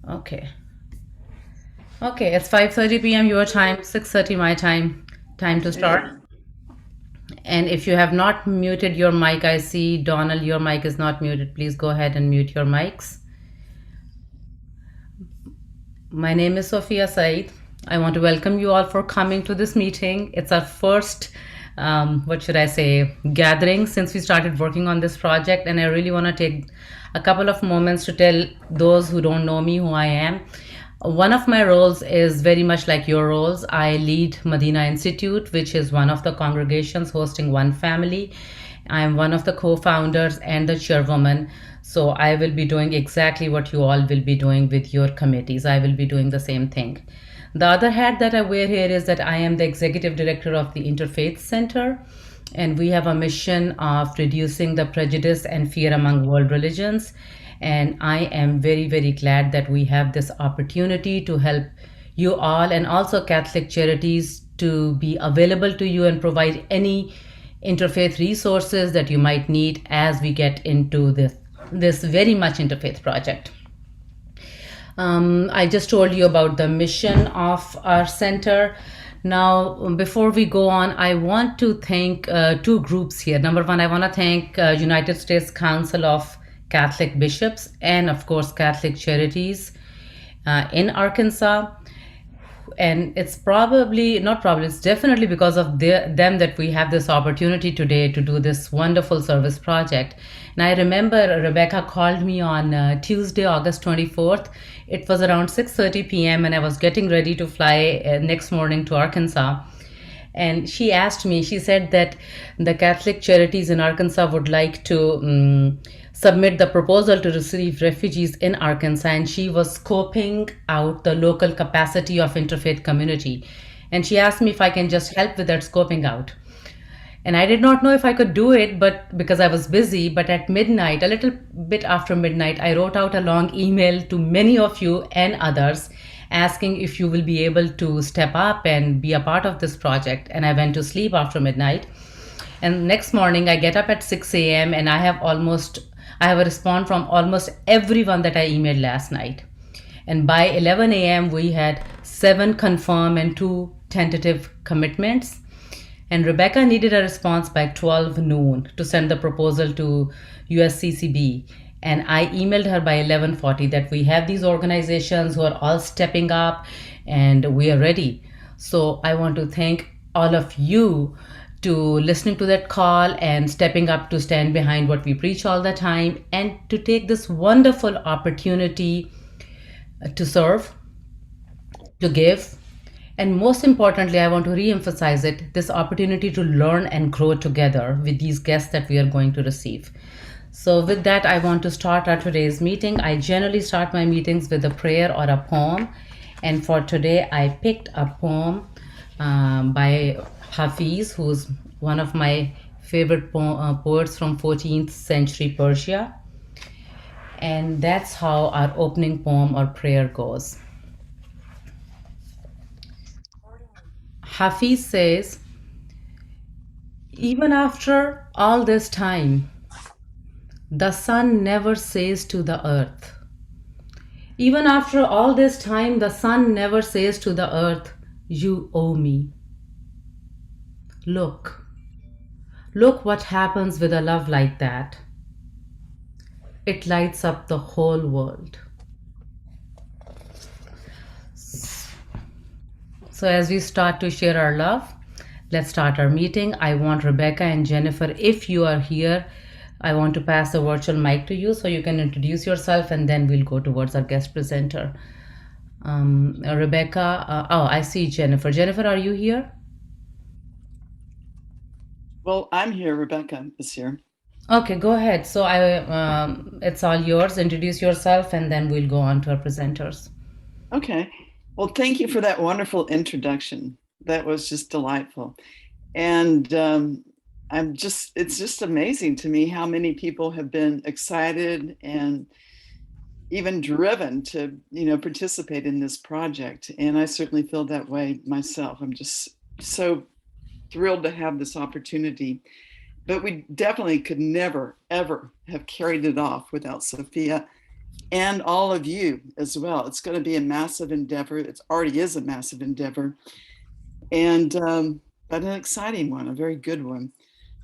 Okay. Okay, it's 5:30 p.m. your time, 6:30 my time. Time to It start. And if you have not muted your mic, I see Donald, your mic is not muted. Please go ahead and mute your mics. My name is Sophia Said. I want to welcome you all for coming to this meeting. It's our first, what should I say, gathering since we started working on this project. And I really want to take a couple of moments to tell those who don't know me who I am. One of my roles is very much like your roles. I lead Medina Institute, which is one of the congregations hosting one family. I'm one of the co-founders and the chairwoman. So I will be doing exactly what you all will be doing with your committees. I will be doing the same thing. The other hat that I wear here is that I am the executive director of the Interfaith Center, and we have a mission of reducing the prejudice and fear among world religions. And I am very, very glad that we have this opportunity to help you all and also Catholic charities to be available to you and provide any interfaith resources that you might need as we get into this very much interfaith project. I just told you about the mission of our center. Now, before we go on, I want to thank two groups here. Number one, I want to thank United States Council of Catholic Bishops and, of course, Catholic Charities in Arkansas. And it's probably not probably it's definitely because of them that we have this opportunity today to do this wonderful service project. And I remember Rebecca called me on Tuesday, August 24th. It was around 6:30 p.m. and I was getting ready to fly next morning to Arkansas. And she asked me, she said that the Catholic charities in Arkansas would like to submit the proposal to receive refugees in Arkansas. And she was scoping out the local capacity of interfaith community. And she asked me if I can just help with that scoping out. And I did not know if I could do it, but because I was busy. But at midnight, a little bit after midnight, I wrote out a long email to many of you and others asking if you will be able to step up and be a part of this project. And I went to sleep after midnight. And next morning, I get up at 6 a.m. and I have a response from almost everyone that I emailed last night. And by 11 a.m., we had 7 confirmed and 2 tentative commitments. And Rebecca needed a response by 12 noon to send the proposal to USCCB. And I emailed her by 11:40 that we have these organizations who are all stepping up and we are ready. So I want to thank all of you to listening to that call and stepping up to stand behind what we preach all the time and to take this wonderful opportunity to serve, to give, and most importantly, I want to re-emphasize it, this opportunity to learn and grow together with these guests that we are going to receive. So with that, I want to start our today's meeting. I generally start my meetings with a prayer or a poem. And for today, I picked a poem by Hafiz, who's one of my favorite poets from 14th century Persia. And that's how our opening poem or prayer goes. Hafiz says, even after all this time, the sun never says to the earth. Even after all this time, the sun never says to the earth, you owe me. Look, look what happens with a love like that. It lights up the whole world. So, as we start to share our love, let's start our meeting. I want Rebecca and Jennifer, if you are here, I want to pass the virtual mic to you so you can introduce yourself and then we'll go towards our guest presenter. Rebecca, oh, I see Jennifer. Jennifer, are you here? Well, I'm here. Rebecca is here. Okay, go ahead. So it's all yours. Introduce yourself and then we'll go on to our presenters. Okay. Well, thank you for that wonderful introduction. That was just delightful. And it's just amazing to me how many people have been excited and even driven to, participate in this project. And I certainly feel that way myself. I'm just so thrilled to have this opportunity. But we definitely could never, ever have carried it off without Sophia and all of you as well. It's going to be a massive endeavor. It already is a massive endeavor, and but an exciting one, a very good one.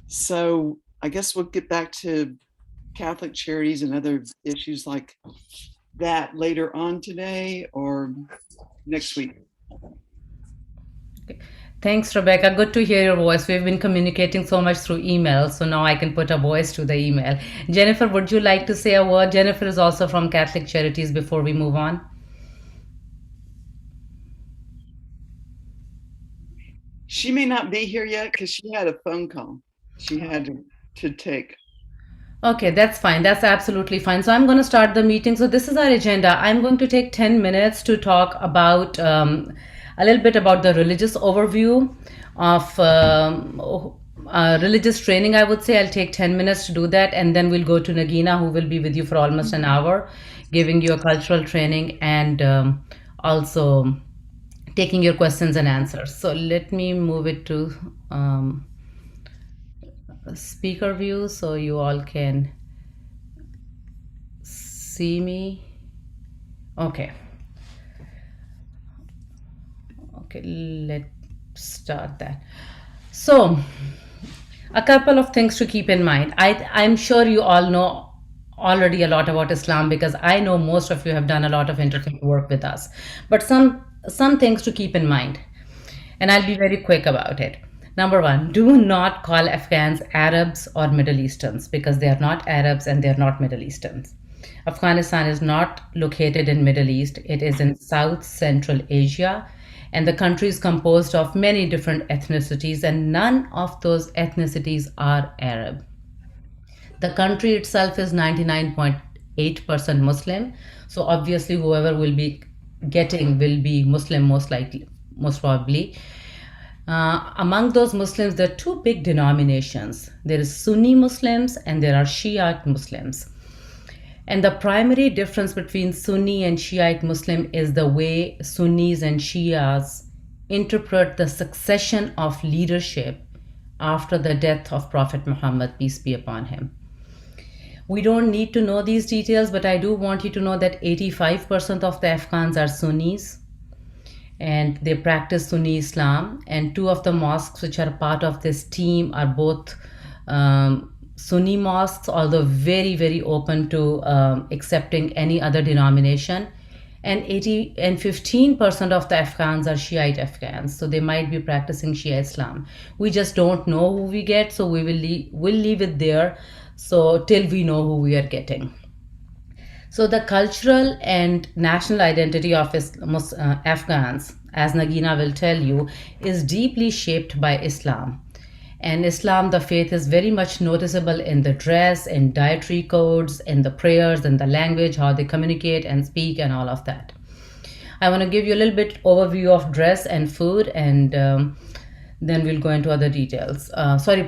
So I guess we'll get back to Catholic charities and other issues like that later on today or next week. Thanks, Rebecca. Good to hear your voice. We've been communicating so much through email, so now I can put a voice to the email. Jennifer, would you like to say a word? Jennifer is also from Catholic Charities before we move on. She may not be here yet because she had a phone call she had to take. Okay, that's fine. That's absolutely fine. So I'm going to start the meeting. So this is our agenda. I'm going to take 10 minutes to talk about a little bit about the religious overview of religious training. I would say I'll take 10 minutes to do that. And then we'll go to Nagina, who will be with you for almost an hour, giving you a cultural training and also taking your questions and answers. So let me move it to speaker view so you all can see me. Okay. Okay, let's start that. So, a couple of things to keep in mind. I'm sure you all know already a lot about Islam because I know most of you have done a lot of interfaith work with us. But some things to keep in mind, and I'll be very quick about it. Number one, do not call Afghans Arabs or Middle Easterns because they are not Arabs and they are not Middle Easterns. Afghanistan is not located in Middle East. It is in South Central Asia, and the country is composed of many different ethnicities, and none of those ethnicities are Arab. The country itself is 99.8% Muslim, so obviously whoever will be getting will be Muslim most likely, most probably. Among those Muslims, there are two big denominations. There is Sunni Muslims and there are Shiite Muslims. And the primary difference between Sunni and Shiite Muslim is the way Sunnis and Shias interpret the succession of leadership after the death of Prophet Muhammad, peace be upon him. We don't need to know these details, but I do want you to know that 85% of the Afghans are Sunnis and they practice Sunni Islam. And two of the mosques which are part of this team are both Sunni mosques, although very, very open to accepting any other denomination. And 15% of the Afghans are Shiite Afghans, so they might be practicing Shia Islam. We just don't know who we get, so we'll leave it there. So till we know who we are getting. So the cultural and national identity of Afghans, as Nagina will tell you, is deeply shaped by Islam. And Islam, the faith, is very much noticeable in the dress, in dietary codes, in the prayers, in the language, how they communicate and speak, and all of that. I want to give you a little bit overview of dress and food, and then we'll go into other details.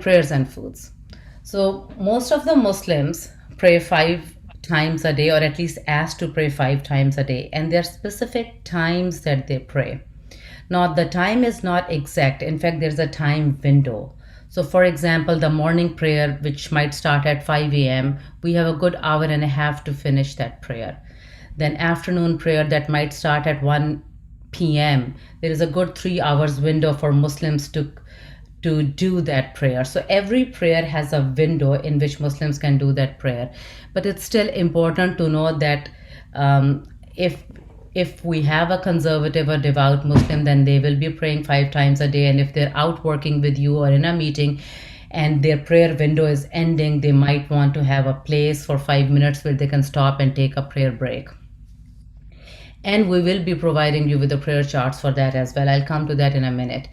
Prayers and foods. So most of the Muslims pray 5 times a day, or at least asked to pray 5 times a day, and there are specific times that they pray. Now the time is not exact. In fact, there's a time window. So for example, the morning prayer, which might start at 5 a.m., we have a good hour and a half to finish that prayer. Then afternoon prayer that might start at 1 p.m. There is a good 3 hours window for Muslims to do that prayer. So every prayer has a window in which Muslims can do that prayer. But it's still important to know that if we have a conservative or devout Muslim, then they will be praying 5 times a day. And if they're out working with you or in a meeting and their prayer window is ending, they might want to have a place for 5 minutes where they can stop and take a prayer break. And we will be providing you with the prayer charts for that as well. I'll come to that in a minute.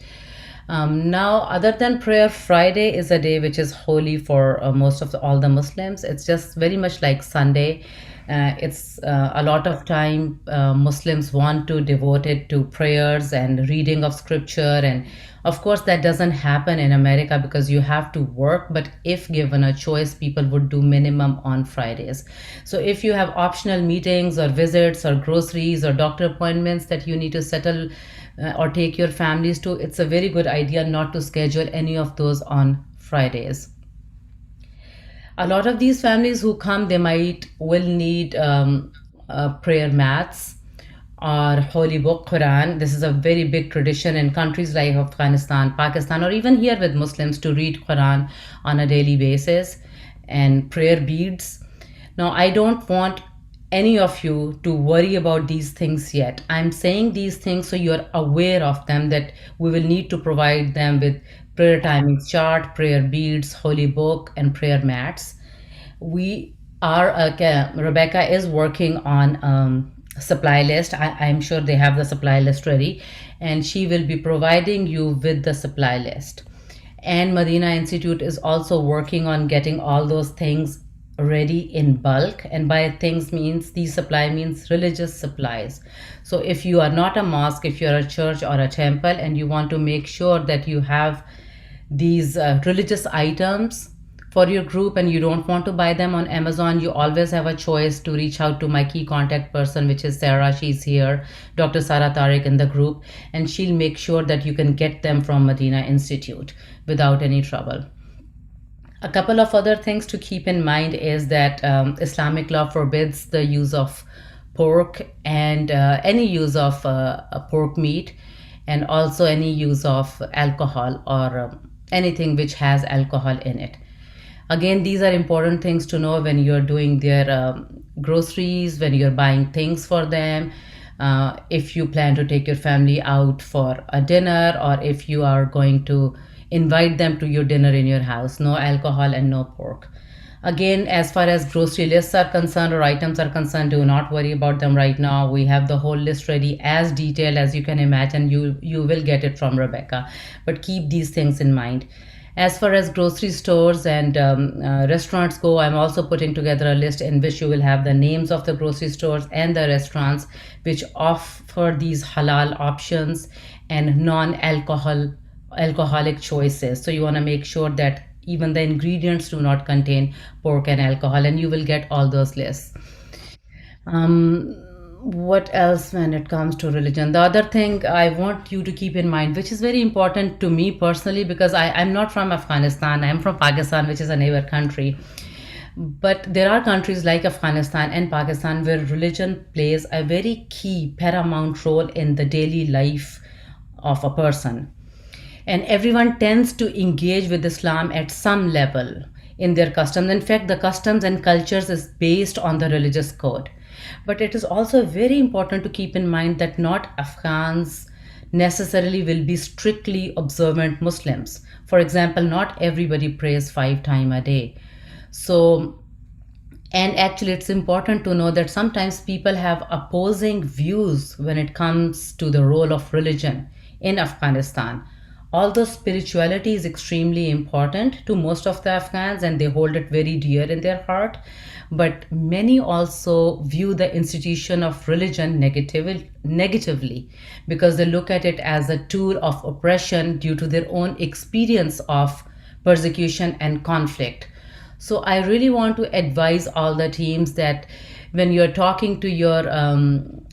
Now, other than prayer, Friday is a day which is holy for most of all the Muslims. It's just very much like Sunday. It's a lot of time Muslims want to devote it to prayers and reading of scripture. And of course, that doesn't happen in America because you have to work. But if given a choice, people would do minimum on Fridays. So if you have optional meetings or visits or groceries or doctor appointments that you need to settle or take your families to, it's a very good idea not to schedule any of those on Fridays. A lot of these families who come, they will need prayer mats or holy book Quran. This is a very big tradition in countries like Afghanistan, Pakistan, or even here with Muslims to read Quran on a daily basis, and prayer beads. Now, I don't want any of you to worry about these things yet. I'm saying these things so you're aware of them, that we will need to provide them with prayer timings chart, prayer beads, holy book, and prayer mats. We are Rebecca is working on supply list. I'm sure they have the supply list ready, and she will be providing you with the supply list. And Medina Institute is also working on getting all those things ready in bulk. And by things means, these supply means religious supplies. So if you are not a mosque, if you're a church or a temple, and you want to make sure that you have these religious items for your group and you don't want to buy them on Amazon, you always have a choice to reach out to my key contact person, which is Sarah. She's here, Dr. Sarah Tariq, in the group, and she'll make sure that you can get them from Medina Institute without any trouble. A couple of other things to keep in mind is that Islamic law forbids the use of pork and any use of pork meat, and also any use of alcohol or anything which has alcohol in it. Again, these are important things to know when you're doing their groceries, when you're buying things for them. If you plan to take your family out for a dinner, or if you are going to invite them to your dinner in your house, no alcohol and no pork. Again, as far as grocery lists are concerned or items are concerned, do not worry about them right now. We have the whole list ready, as detailed as you can imagine. You will get it from Rebecca, but keep these things in mind. As far as grocery stores and restaurants go, I'm also putting together a list in which you will have the names of the grocery stores and the restaurants which offer these halal options and alcoholic choices. So you want to make sure that even the ingredients do not contain pork and alcohol, and you will get all those lists. What else when it comes to religion? The other thing I want you to keep in mind, which is very important to me personally, because I'm not from Afghanistan, I'm from Pakistan, which is a neighbor country. But there are countries like Afghanistan and Pakistan where religion plays a very key, paramount role in the daily life of a person, and everyone tends to engage with Islam at some level in their customs. In fact, the customs and cultures is based on the religious code. But it is also very important to keep in mind that not Afghans necessarily will be strictly observant Muslims. For example, not everybody prays 5 times a day. So, and actually, it's important to know that sometimes people have opposing views when it comes to the role of religion in Afghanistan. Although spirituality is extremely important to most of the Afghans and they hold it very dear in their heart, but many also view the institution of religion negatively, because they look at it as a tool of oppression due to their own experience of persecution and conflict. So I really want to advise all the teams that when you're talking to your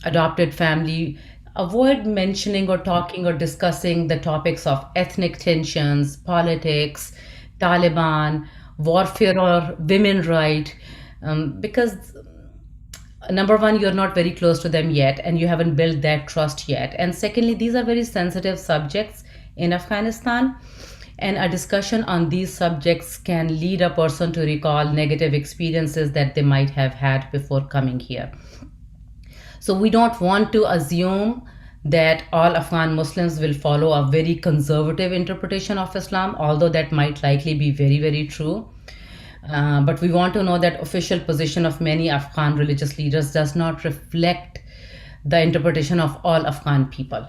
adopted family, avoid mentioning or talking or discussing the topics of ethnic tensions, politics, Taliban, warfare, or women right, because number one, you're not very close to them yet and you haven't built that trust yet, and secondly, these are very sensitive subjects in Afghanistan, and a discussion on these subjects can lead a person to recall negative experiences that they might have had before coming here. So we don't want to assume that all Afghan Muslims will follow a very conservative interpretation of Islam, although that might likely be very, very true. But we want to know that official position of many Afghan religious leaders does not reflect the interpretation of all Afghan people.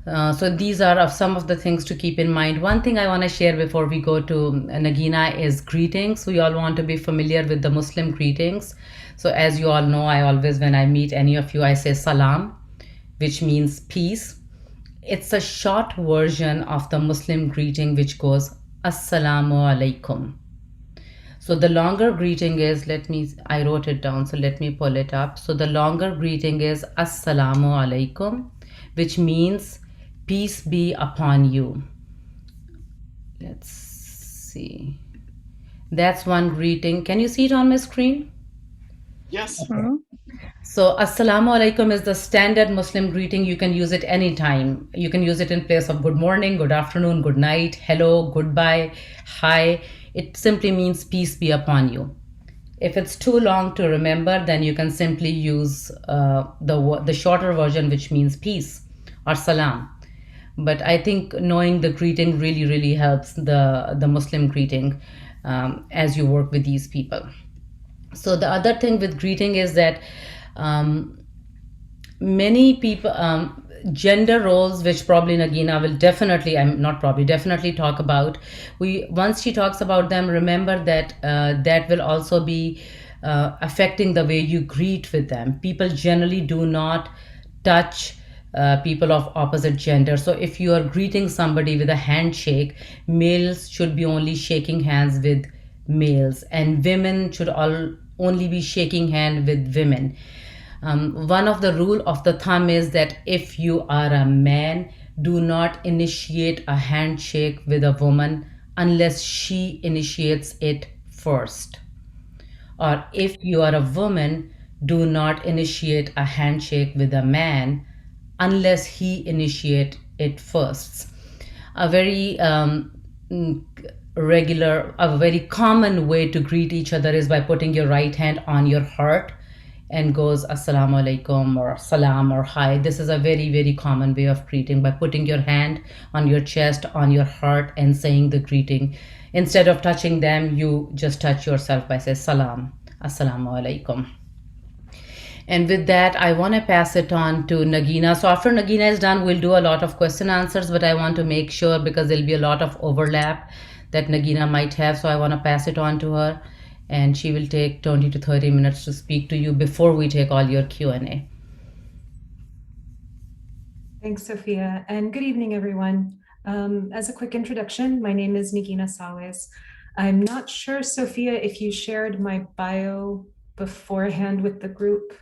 So these are some of the things to keep in mind. One thing I want to share before we go to Nagina is greetings. We all want to be familiar with the Muslim greetings. So as you all know, I always, when I meet any of you, I say salam, which means peace. It's a short version of the Muslim greeting, which goes assalamu alaikum. So the longer greeting is, I wrote it down, so let me pull it up. So the longer greeting is assalamu alaikum, which means peace be upon you. Let's see. That's one greeting. Can you see it on my screen? Yes. Okay. So, Assalamu alaikum is the standard Muslim greeting. You can use it anytime. You can use it in place of good morning, good afternoon, good night, hello, goodbye, hi. It simply means peace be upon you. If it's too long to remember, then you can simply use the shorter version, which means peace or salam. But I think knowing the greeting really helps the Muslim greeting as you work with these people. So the other thing with greeting is that um, many people gender roles, which probably Nagina will definitely, I'm not probably, definitely talk about. We Once she talks about them, remember that that will also be affecting the way you greet with them. People generally do not touch people of opposite gender. So if you are greeting somebody with a handshake, males should be only shaking hands with males, and women should only be shaking hand with women. One of the rule of the thumb is that if you are a man, do not initiate a handshake with a woman unless she initiates it first. Or if you are a woman, do not initiate a handshake with a man unless he initiate it first. A very mm, a very common way to greet each other is by putting your right hand on your heart and goes assalamu alaikum or salam or hi. This is a very common way of greeting, by putting your hand on your chest, on your heart, and saying the greeting. Instead of touching them, you just touch yourself by saying salam, assalamu alaikum. And with that, I want to pass it on to Nagina. So after Nagina is done, we'll do a lot of question answers, but I want to make sure, because there'll be a lot of overlap that Nagina might have. So I want to pass it on to her, and she will take 20 to 30 minutes to speak to you before we take all your Q&A. Thanks, Sophia, and good evening, everyone. As a quick introduction, my name is Nagina Sawes. I'm not sure, Sophia, if you shared my bio beforehand with the group.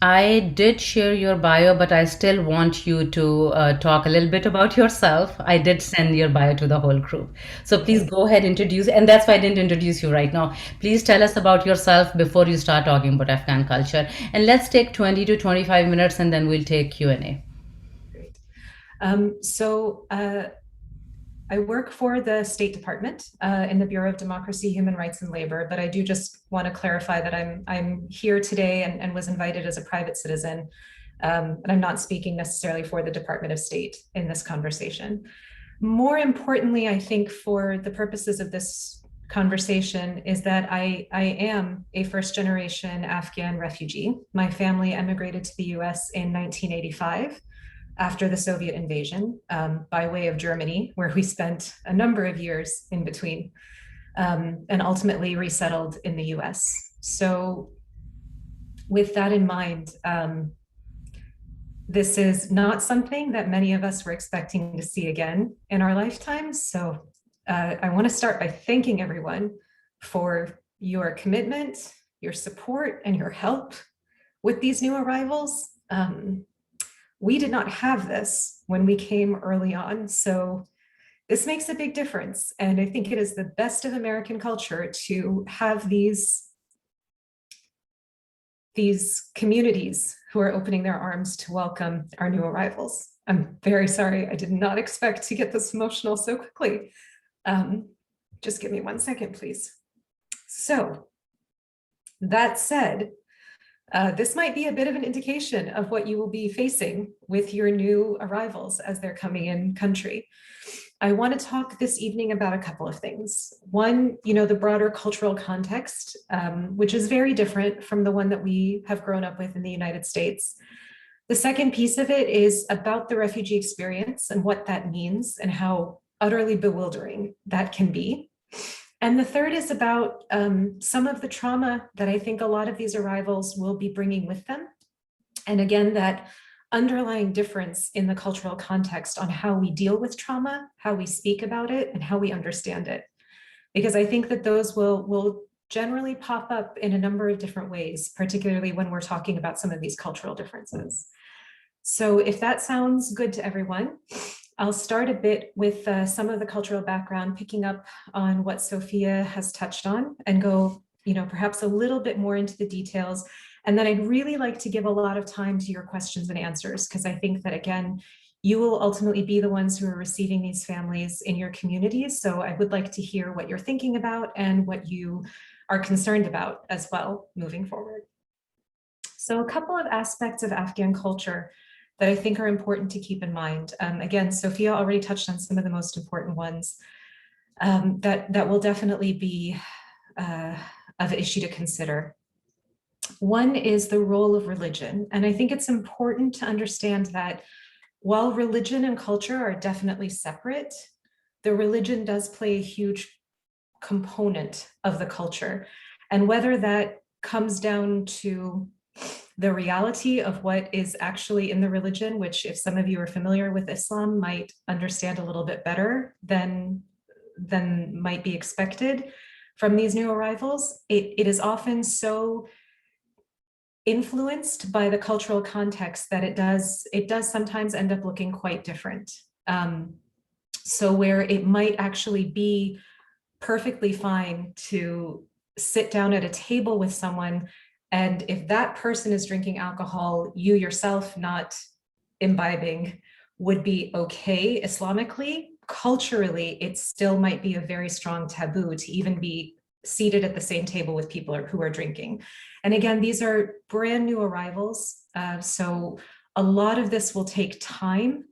I did share your bio, but I still want you to talk a little bit about yourself. I did send your bio to the whole group. So please go ahead, introduce, and that's why I didn't introduce you right now. Please tell us about yourself before you start talking about Afghan culture. And let's take 20 to 25 minutes, and then we'll take Q&A. Great. I work for the State Department in the Bureau of Democracy, Human Rights, and Labor, but I do just want to clarify that I'm here today and was invited as a private citizen, and I'm not speaking necessarily for the Department of State in this conversation. More importantly, I think for the purposes of this conversation is that I am a first-generation Afghan refugee. My family emigrated to the US in 1985. After the Soviet invasion, by way of Germany, where we spent a number of years in between, and ultimately resettled in the US. So with that in mind, this is not something that many of us were expecting to see again in our lifetimes. So I want to start by thanking everyone for your commitment, your support, and your help with these new arrivals. We did not have this when we came early on. So this makes a big difference. And I think it is the best of American culture to have these communities who are opening their arms to welcome our new arrivals. I'm very sorry. I did not expect to get this emotional so quickly. Just give me 1 second, please. So that said, this might be a bit of an indication of what you will be facing with your new arrivals as they're coming in country. I want to talk this evening about a couple of things. One, the broader cultural context, which is very different from the one that we have grown up with in the United States. The second piece of it is about the refugee experience and what that means and how utterly bewildering that can be. And the third is about some of the trauma that I think a lot of these arrivals will be bringing with them. And again, that underlying difference in the cultural context on how we deal with trauma, how we speak about it, and how we understand it. Because I think that those will generally pop up in a number of different ways, particularly when we're talking about some of these cultural differences. So if that sounds good to everyone, I'll start a bit with some of the cultural background, picking up on what Sophia has touched on, and go perhaps a little bit more into the details. And then I'd really like to give a lot of time to your questions and answers, because I think that, again, you will ultimately be the ones who are receiving these families in your communities. So I would like to hear what you're thinking about and what you are concerned about as well moving forward. So a couple of aspects of Afghan culture that I think are important to keep in mind. Again, Sophia already touched on some of the most important ones that will definitely be of issue to consider. One is the role of religion. And I think it's important to understand that while religion and culture are definitely separate, the religion does play a huge component of the culture. And whether that comes down to the reality of what is actually in the religion, which if some of you are familiar with Islam might understand a little bit better than might be expected from these new arrivals, it is often so influenced by the cultural context that it does sometimes end up looking quite different. So where it might actually be perfectly fine to sit down at a table with someone, and if that person is drinking alcohol, you yourself not imbibing would be okay Islamically, culturally, it still might be a very strong taboo to even be seated at the same table with people who are drinking. And again, these are brand new arrivals. So a lot of this will take time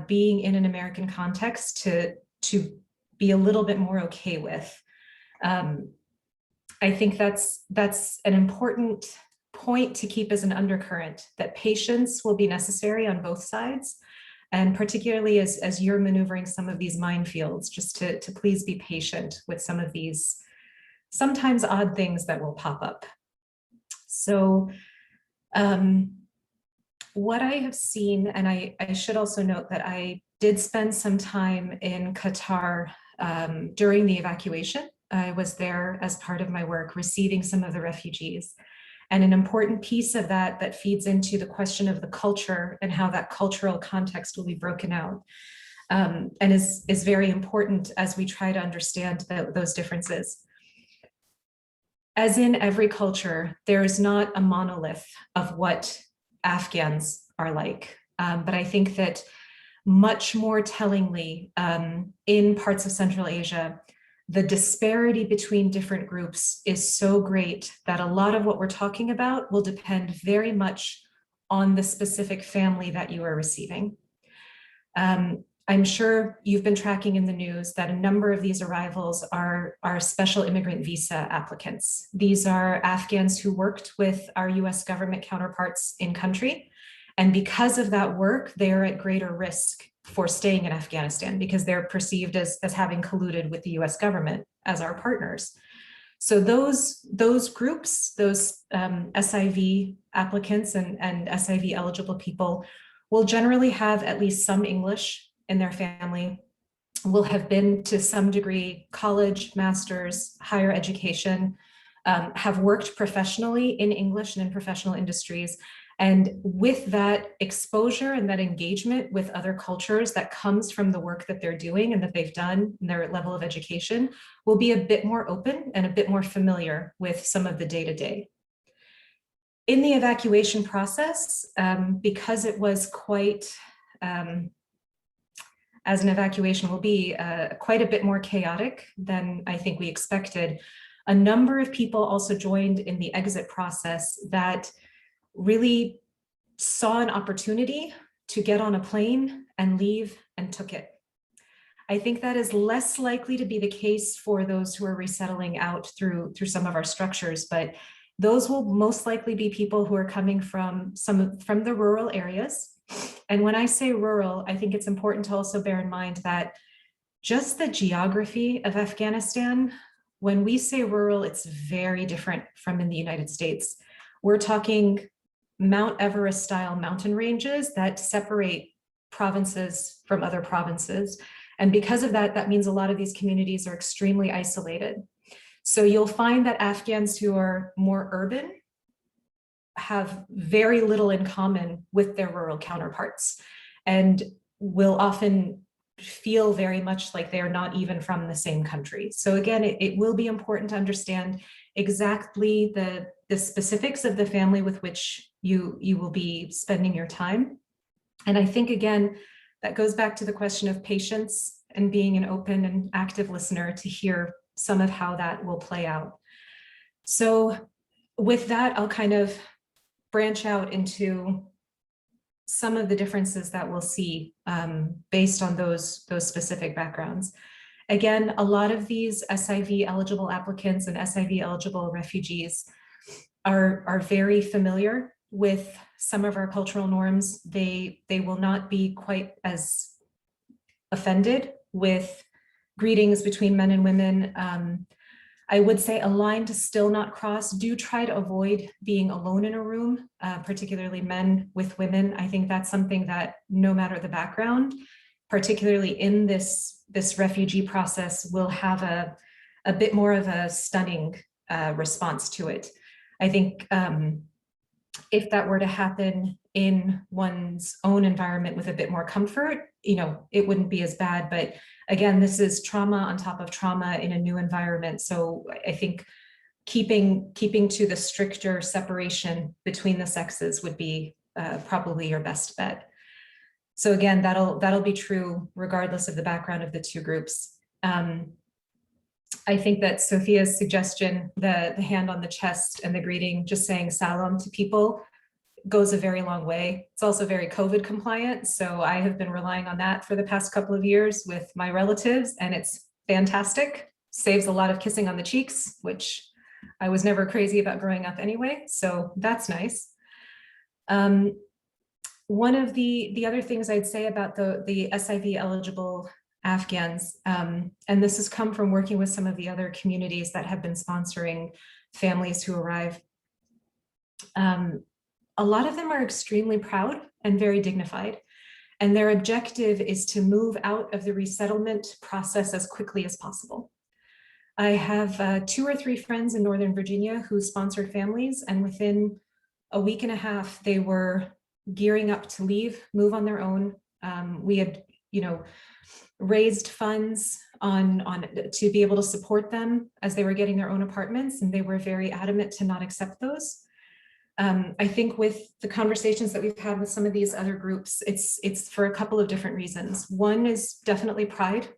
being in an American context to be a little bit more okay with. I think that's an important point to keep as an undercurrent, that patience will be necessary on both sides. And particularly as you're maneuvering some of these minefields, just to please be patient with some of these sometimes odd things that will pop up. So what I have seen, and I should also note that I did spend some time in Qatar during the evacuation. I was there as part of my work receiving some of the refugees. And an important piece of that feeds into the question of the culture and how that cultural context will be broken out, and is very important as we try to understand those differences. As in every culture, there is not a monolith of what Afghans are like. But I think that much more tellingly, in parts of Central Asia, the disparity between different groups is so great that a lot of what we're talking about will depend very much on the specific family that you are receiving. I'm sure you've been tracking in the news that a number of these arrivals are special immigrant visa applicants. These are Afghans who worked with our US government counterparts in country. And because of that work, they're at greater risk for staying in Afghanistan because they're perceived as having colluded with the US government as our partners. So those groups, those SIV applicants and SIV eligible people will generally have at least some English in their family, will have been to some degree college, master's, higher education, have worked professionally in English and in professional industries. And with that exposure and that engagement with other cultures that comes from the work that they're doing and that they've done in their level of education, will be a bit more open and a bit more familiar with some of the day-to-day. In the evacuation process, because it was quite, as an evacuation will be, quite a bit more chaotic than I think we expected, a number of people also joined in the exit process that really saw an opportunity to get on a plane and leave and took it. I think that is less likely to be the case for those who are resettling out through some of our structures, but those will most likely be people who are coming from the rural areas. And when I say rural, I think it's important to also bear in mind that just the geography of Afghanistan, when we say rural, it's very different from in the United States. We're talking Mount Everest style mountain ranges that separate provinces from other provinces. And because of that, that means a lot of these communities are extremely isolated. So you'll find that Afghans who are more urban have very little in common with their rural counterparts and will often feel very much like they are not even from the same country. So again, it will be important to understand exactly the specifics of the family with which you will be spending your time. And I think, again, that goes back to the question of patience and being an open and active listener to hear some of how that will play out. So with that, I'll kind of branch out into some of the differences that we'll see based on those specific backgrounds. Again, a lot of these SIV eligible applicants and SIV eligible refugees are very familiar with some of our cultural norms. They will not be quite as offended with greetings between men and women. I would say a line to still not cross. Do try to avoid being alone in a room, particularly men with women. I think that's something that no matter the background, particularly in this refugee process, will have a bit more of a stunning response to it. I think if that were to happen in one's own environment with a bit more comfort, it wouldn't be as bad. But again, this is trauma on top of trauma in a new environment. So I think keeping to the stricter separation between the sexes would be probably your best bet. So again, that'll be true regardless of the background of the two groups. I think that Sophia's suggestion, the hand on the chest and the greeting, just saying salam to people, goes a very long way. It's also very COVID compliant. So I have been relying on that for the past couple of years with my relatives, and it's fantastic. Saves a lot of kissing on the cheeks, which I was never crazy about growing up anyway. So that's nice. One of the other things I'd say about the SIV eligible Afghans, and this has come from working with some of the other communities that have been sponsoring families who arrive. A lot of them are extremely proud and very dignified, and their objective is to move out of the resettlement process as quickly as possible. I have 2 or 3 friends in Northern Virginia who sponsored families, and within a week and a half, they were gearing up to leave, move on their own. We had, raised funds to be able to support them as they were getting their own apartments, and they were very adamant to not accept those. I think with the conversations that we've had with some of these other groups, it's for a couple of different reasons. One is definitely pride.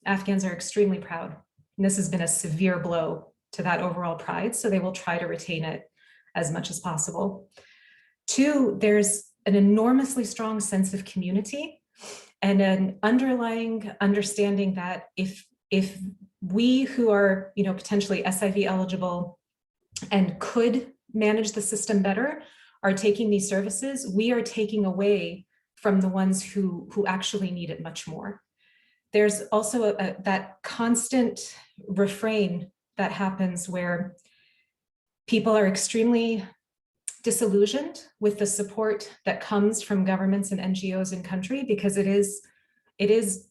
Afghans are extremely proud, and this has been a severe blow to that overall pride, so they will try to retain it as much as possible. 2, there's an enormously strong sense of community and an underlying understanding that if we who are potentially SIV eligible and could manage the system better are taking these services, we are taking away from the ones who actually need it much more. There's also that constant refrain that happens where people are extremely disillusioned with the support that comes from governments and NGOs in country, because it is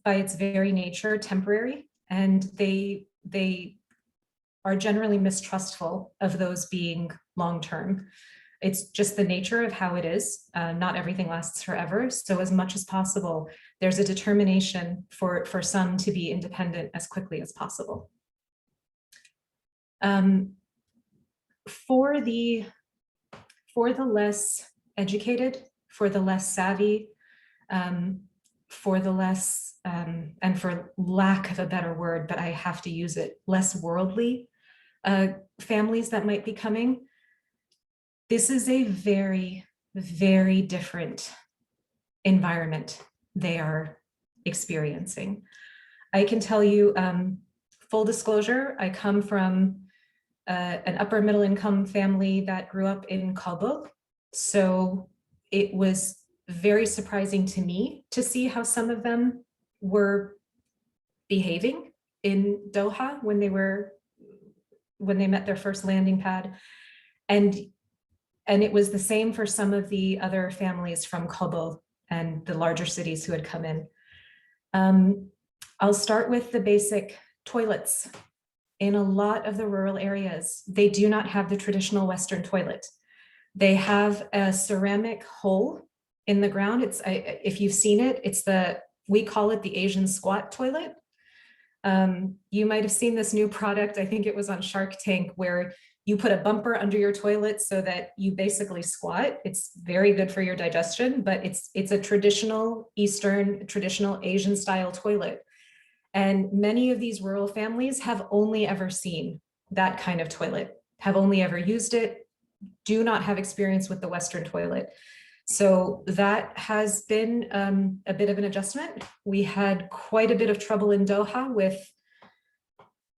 by its very nature temporary, and they are generally mistrustful of those being long-term. It's just the nature of how it is. Not everything lasts forever. So as much as possible, there's a determination for some to be independent as quickly as possible. For the less educated, for the less savvy, for the less, and for lack of a better word, but I have to use it, less worldly families that might be coming, this is a very, very different environment they are experiencing. I can tell you, full disclosure, I come from an upper middle income family that grew up in Kabul. So it was very surprising to me to see how some of them were behaving in Doha when they met their first landing pad. And it was the same for some of the other families from Kabul and the larger cities who had come in. I'll start with the basic toilets. In a lot of the rural areas, they do not have the traditional Western toilet. They have a ceramic hole in the ground. If you've seen it, we call it the Asian squat toilet. You might have seen this new product, I think it was on Shark Tank, where you put a bumper under your toilet so that you basically squat. It's very good for your digestion, but it's a traditional Eastern, traditional Asian style toilet. And many of these rural families have only ever seen that kind of toilet, have only ever used it, do not have experience with the Western toilet. So that has been a bit of an adjustment. We had quite a bit of trouble in Doha with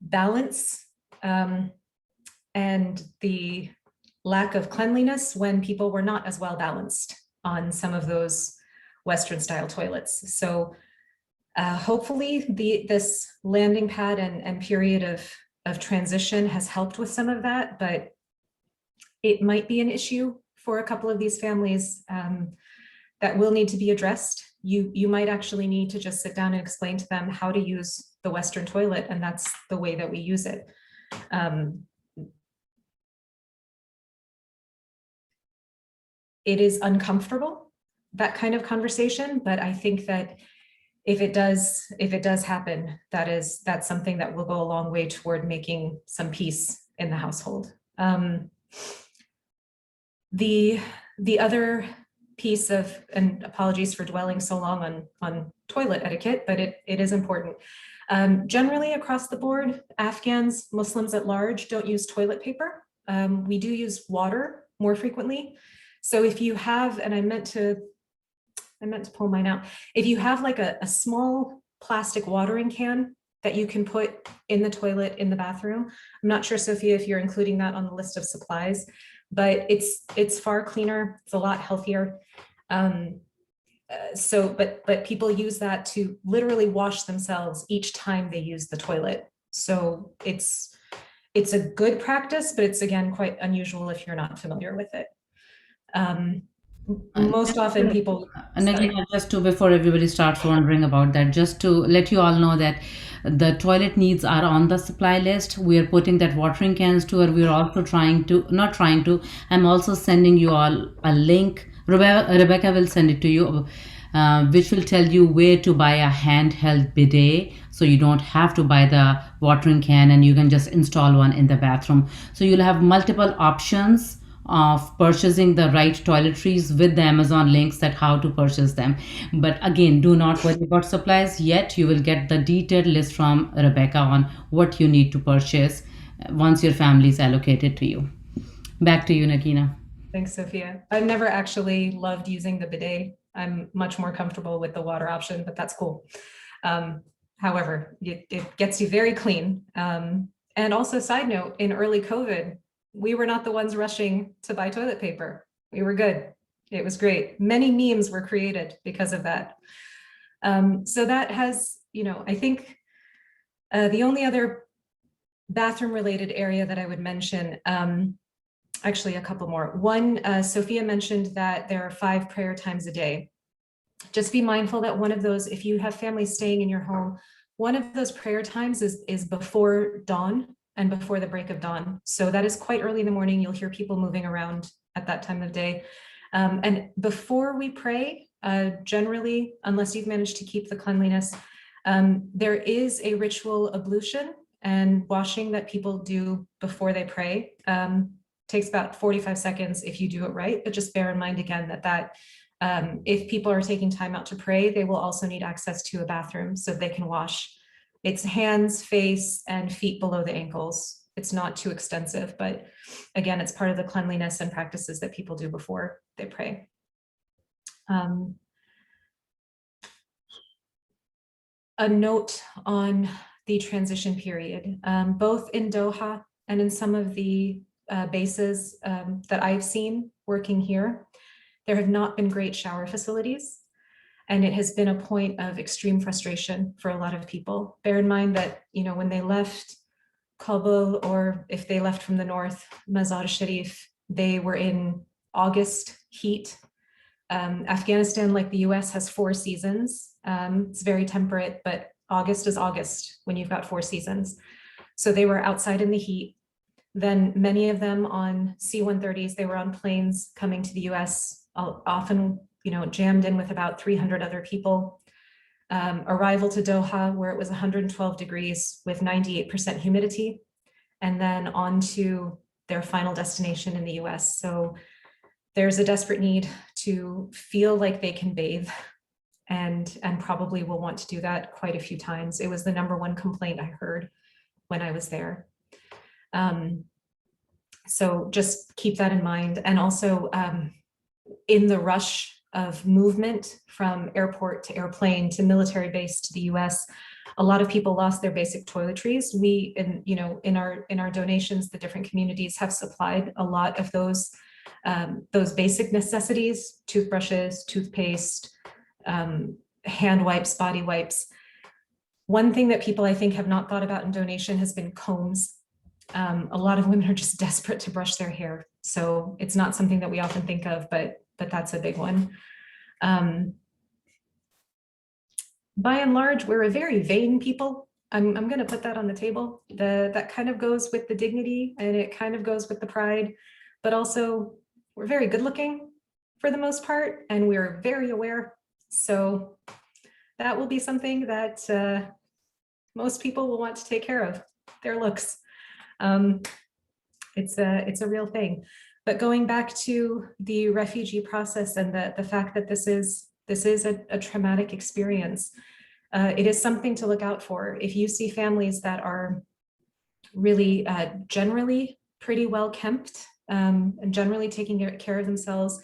balance and the lack of cleanliness when people were not as well balanced on some of those Western style toilets. So hopefully this landing pad and period of transition has helped with some of that, but it might be an issue for a couple of these families that will need to be addressed. You might actually need to just sit down and explain to them how to use the Western toilet, and that's the way that we use it. It is uncomfortable, that kind of conversation, but I think that if it does happen, that's something that will go a long way toward making some peace in the household. The other piece of, and apologies for dwelling so long on toilet etiquette, but it is important. Generally across the board, Afghans, Muslims at large don't use toilet paper. We do use water more frequently. So if you have, and I meant to pull mine out. If you have like a small plastic watering can that you can put in the toilet in the bathroom, I'm not sure, Sophia, if you're including that on the list of supplies, but it's far cleaner. It's a lot healthier. But people use that to literally wash themselves each time they use the toilet. So it's a good practice, but it's again quite unusual if you're not familiar with it. Most often people. And again, just to, before everybody starts wondering about that, just to let you all know that the toilet needs are on the supply list. We are putting that watering cans to her. We are also not trying to, I'm also sending you all a link. Rebecca will send it to you, which will tell you where to buy a handheld bidet. So you don't have to buy the watering can and you can just install one in the bathroom. So you'll have multiple options of purchasing the right toiletries with the Amazon links that how to purchase them. But again, do not worry about supplies yet. You will get the detailed list from Rebecca on what you need to purchase once your family is allocated to you. Back to you, Nagina. Thanks, Sophia. I've never actually loved using the bidet. I'm much more comfortable with the water option, but that's cool. However, it gets you very clean. And also, side note, in early COVID, we were not the ones rushing to buy toilet paper. We were good. It was great. Many memes were created because of that. So that has, I think the only other bathroom related area that I would mention, actually a couple more. One, Sophia mentioned that there are 5 prayer times a day. Just be mindful that one of those, if you have families staying in your home, one of those prayer times is before dawn and before the break of dawn. So that is quite early in the morning. You'll hear people moving around at that time of day. And before we pray, generally, unless you've managed to keep the cleanliness, there is a ritual ablution and washing that people do before they pray. Takes about 45 seconds if you do it right, but just bear in mind again that if people are taking time out to pray, they will also need access to a bathroom so they can wash. It's hands, face, and feet below the ankles. It's not too extensive, but again, it's part of the cleanliness and practices that people do before they pray. A note on the transition period, both in Doha and in some of the bases that I've seen working here, there have not been great shower facilities. And it has been a point of extreme frustration for a lot of people. Bear in mind that, when they left Kabul, or if they left from the north, Mazar-e-Sharif, they were in August heat. Afghanistan, like the US, has 4 seasons. It's very temperate, but August is August when you've got 4 seasons. So they were outside in the heat. Then many of them on C-130s, they were on planes coming to the US, often jammed in with about 300 other people. Arrival to Doha, where it was 112 degrees with 98% humidity, and then on to their final destination in the US. So there's a desperate need to feel like they can bathe, and probably will want to do that quite a few times. It was the #1 complaint I heard when I was there. So just keep that in mind. And also in the rush of movement from airport to airplane to military base to the US, a lot of people lost their basic toiletries. We, in our donations, the different communities have supplied a lot of those basic necessities: toothbrushes, toothpaste, hand wipes, body wipes. One thing that people, I think, have not thought about in donation has been combs. A lot of women are just desperate to brush their hair. So it's not something that we often think of, but that's a big one. By and large, we're a very vain people. I'm going to put that on the table. That kind of goes with the dignity, and it kind of goes with the pride, but also we're very good looking for the most part, and we're very aware. So that will be something that most people will want to take care of, their looks. It's a real thing. But going back to the refugee process and the fact that this is a traumatic experience, it is something to look out for. If you see families that are really generally pretty well kempt and generally taking care of themselves,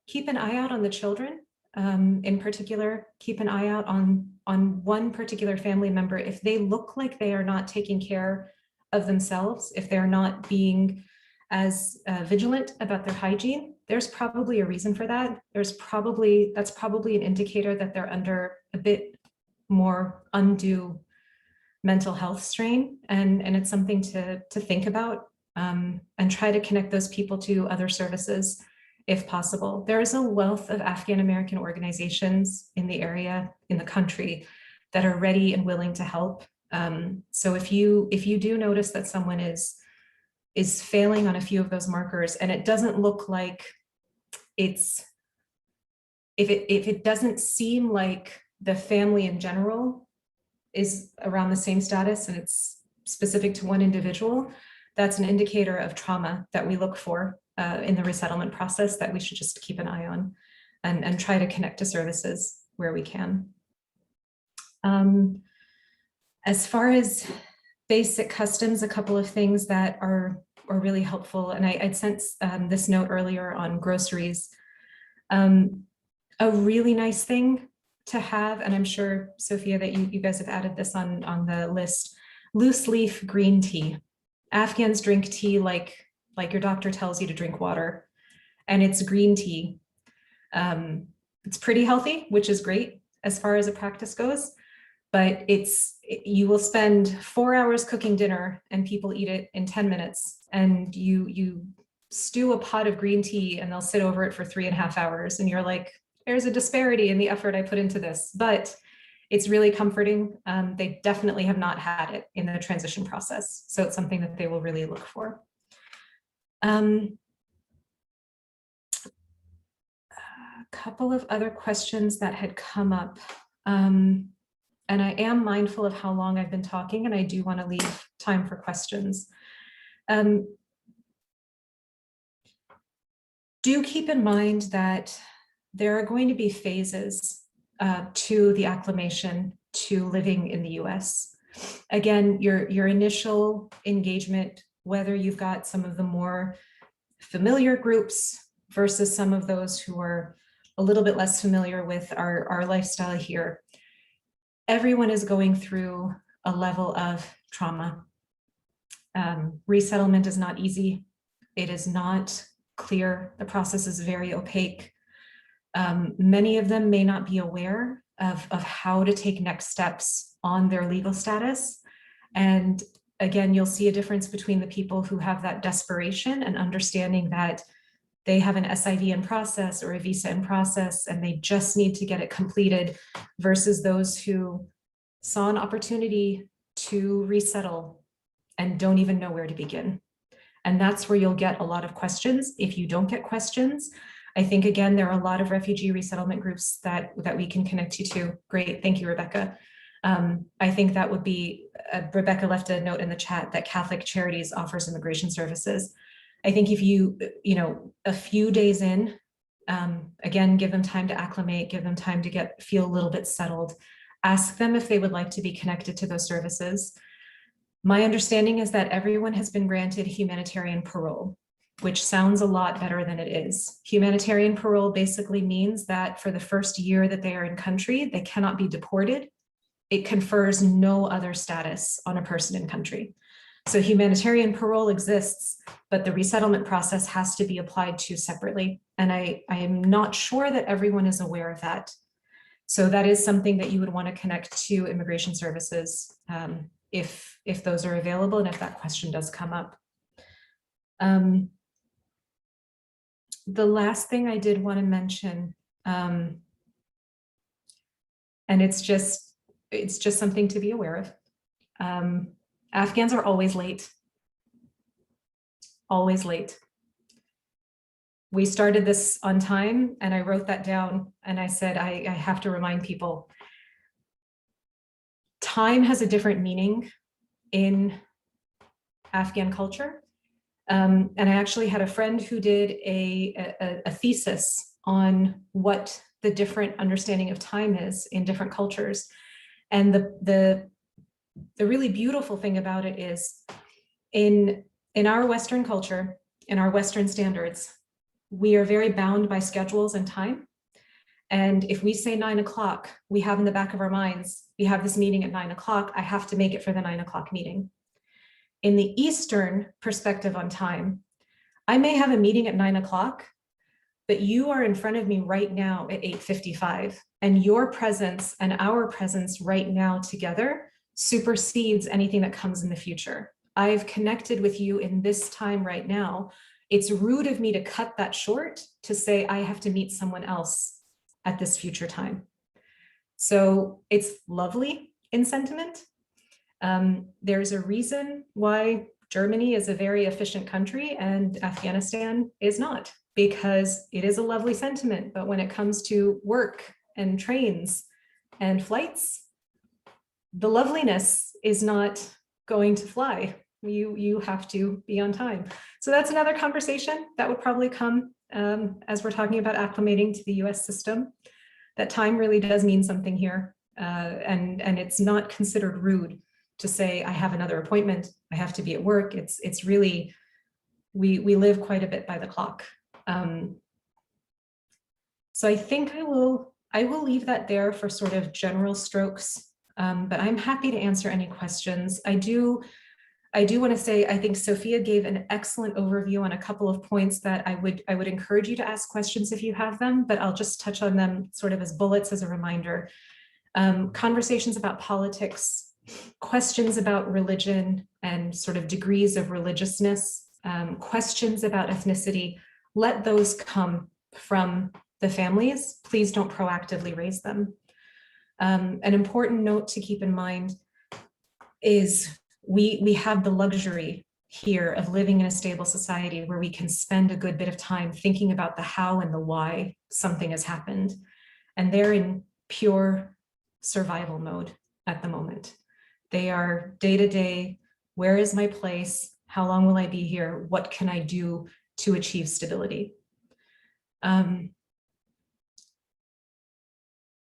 keep an eye out on the children. In particular, keep an eye out on one particular family member. If they look like they are not taking care of themselves, if they're not being as vigilant about their hygiene, there's probably a reason for that. That's probably an indicator that they're under a bit more undue mental health strain, and it's something to think about, and try to connect those people to other services if possible. There is a wealth of Afghan American organizations in the area, in the country, that are ready and willing to help. So if you do notice that someone is failing on a few of those markers, and it doesn't look like if it doesn't seem like the family in general is around the same status and it's specific to one individual, that's an indicator of trauma that we look for in the resettlement process, that we should just keep an eye on and try to connect to services where we can. As far as basic customs, a couple of things that are really helpful, and I'd sent this note earlier on groceries. A really nice thing to have, and I'm sure, Sophia, that you guys have added this on the list, loose leaf green tea. Afghans drink tea like your doctor tells you to drink water, and it's green tea. It's pretty healthy, which is great as far as a practice goes, but you will spend 4 hours cooking dinner and people eat it in 10 minutes, and you stew a pot of green tea and they'll sit over it for 3.5 hours, and you're like, there's a disparity in the effort I put into this, but it's really comforting. They definitely have not had it in the transition process, so it's something that they will really look for. A couple of other questions that had come up, and I am mindful of how long I've been talking, and I do want to leave time for questions. Do keep in mind that there are going to be phases to the acclimation to living in the US. Again, your initial engagement, whether you've got some of the more familiar groups versus some of those who are a little bit less familiar with our lifestyle here, everyone is going through a level of trauma. Resettlement is not easy. It is not clear. The process is very opaque. Many of them may not be aware of how to take next steps on their legal status. And again, you'll see a difference between the people who have that desperation and understanding that they have an SIV in process or a visa in process and they just need to get it completed, versus those who saw an opportunity to resettle and don't even know where to begin. And that's where you'll get a lot of questions. If you don't get questions, I think, again, there are a lot of refugee resettlement groups that we can connect you to. Great. Thank you, Rebecca. I think that would be, Rebecca left a note in the chat that Catholic Charities offers immigration services. I think if you a few days in, again, give them time to acclimate, give them time to feel a little bit settled, ask them if they would like to be connected to those services. My understanding is that everyone has been granted humanitarian parole, which sounds a lot better than it is. Humanitarian parole basically means that for the first year that they are in country, they cannot be deported. It confers no other status on a person in country. So humanitarian parole exists, but the resettlement process has to be applied to separately. And I am not sure that everyone is aware of that. So that is something that you would want to connect to immigration services if those are available and if that question does come up. The last thing I did want to mention, and it's just something to be aware of. Afghans are always late. Always late. We started this on time, and I wrote that down, and I said, I have to remind people, time has a different meaning in Afghan culture. And I actually had a friend who did a thesis on what the different understanding of time is in different cultures. And the really beautiful thing about it is in our Western culture, in our Western standards, we are very bound by schedules and time. And if we say 9 o'clock, we have in the back of our minds, we have this meeting at 9 o'clock, I have to make it for the 9 o'clock meeting. In the Eastern perspective on time, I may have a meeting at 9 o'clock, but you are in front of me right now at 8:55, and your presence and our presence right now together supersedes anything that comes in the future. I've connected with you in this time right now. It's rude of me to cut that short to say I have to meet someone else at this future time. So it's lovely in sentiment. There's a reason why Germany is a very efficient country and Afghanistan is not, because it is a lovely sentiment. But when it comes to work and trains and flights, the loveliness is not going to fly. You have to be on time. So that's another conversation that would probably come as we're talking about acclimating to the US system, that time really does mean something here. And it's not considered rude to say, I have another appointment, I have to be at work. It's really, we live quite a bit by the clock. So I think I will leave that there for sort of general strokes, but I'm happy to answer any questions. I do want to say, I think Sophia gave an excellent overview on a couple of points that I would encourage you to ask questions if you have them, but I'll just touch on them sort of as bullets as a reminder. Conversations about politics, questions about religion and sort of degrees of religiousness, questions about ethnicity, let those come from the families. Please don't proactively raise them. An important note to keep in mind is we have the luxury here of living in a stable society where we can spend a good bit of time thinking about the how and the why something has happened. And they're in pure survival mode at the moment. They are day to day, where is my place? How long will I be here? What can I do to achieve stability? I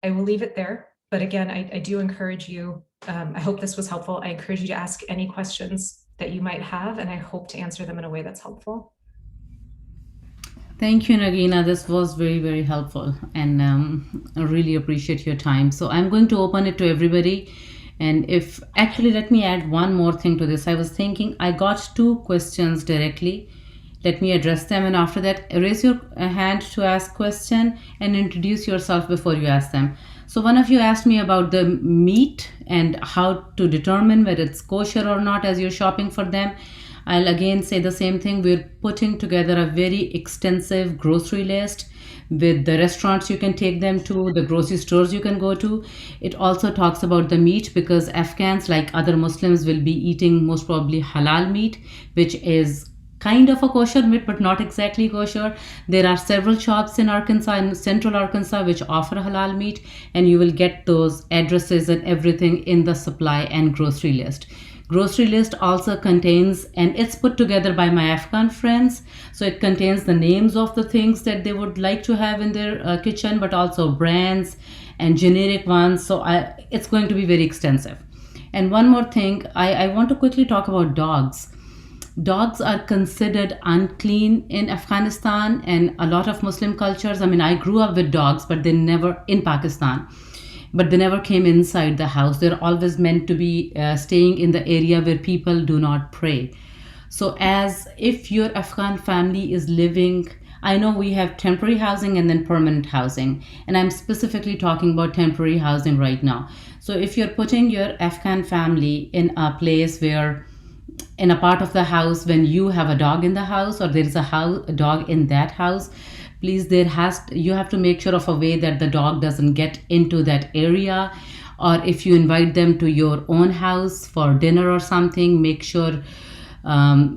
will leave it there. But again, I do encourage you, I hope this was helpful. I encourage you to ask any questions that you might have, and I hope to answer them in a way that's helpful. Thank you, Nagina. This was very, very helpful, and I really appreciate your time. So I'm going to open it to everybody. And if actually, let me add one more thing to this. I was thinking I got 2 questions directly. Let me address them, and after that, raise your hand to ask question and introduce yourself before you ask them. So one of you asked me about the meat and how to determine whether it's kosher or not as you're shopping for them. I'll again say the same thing. We're putting together a very extensive grocery list with the restaurants you can take them to, the grocery stores you can go to. It also talks about the meat because Afghans, like other Muslims, will be eating most probably halal meat, which is kind of a kosher meat, but not exactly kosher. There are several shops in Arkansas, in central Arkansas, which offer halal meat, and you will get those addresses and everything in the supply and grocery list. Grocery list also contains, and it's put together by my Afghan friends, so it contains the names of the things that they would like to have in their kitchen, but also brands and generic ones. So it's going to be very extensive. And one more thing, I want to quickly talk about dogs. Dogs are considered unclean in Afghanistan and a lot of Muslim cultures. I mean, I grew up with dogs, but they never, in Pakistan, but they never came inside the house. They're always meant to be staying in the area where people do not pray. So, as if your Afghan family is living, I know we have temporary housing and then permanent housing, and I'm specifically talking about temporary housing right now. So, if you're putting your Afghan family in a place where, in a part of the house, when you have a dog in the house or there is a dog in that house, please, you have to make sure of a way that the dog doesn't get into that area. Or if you invite them to your own house for dinner or something, make sure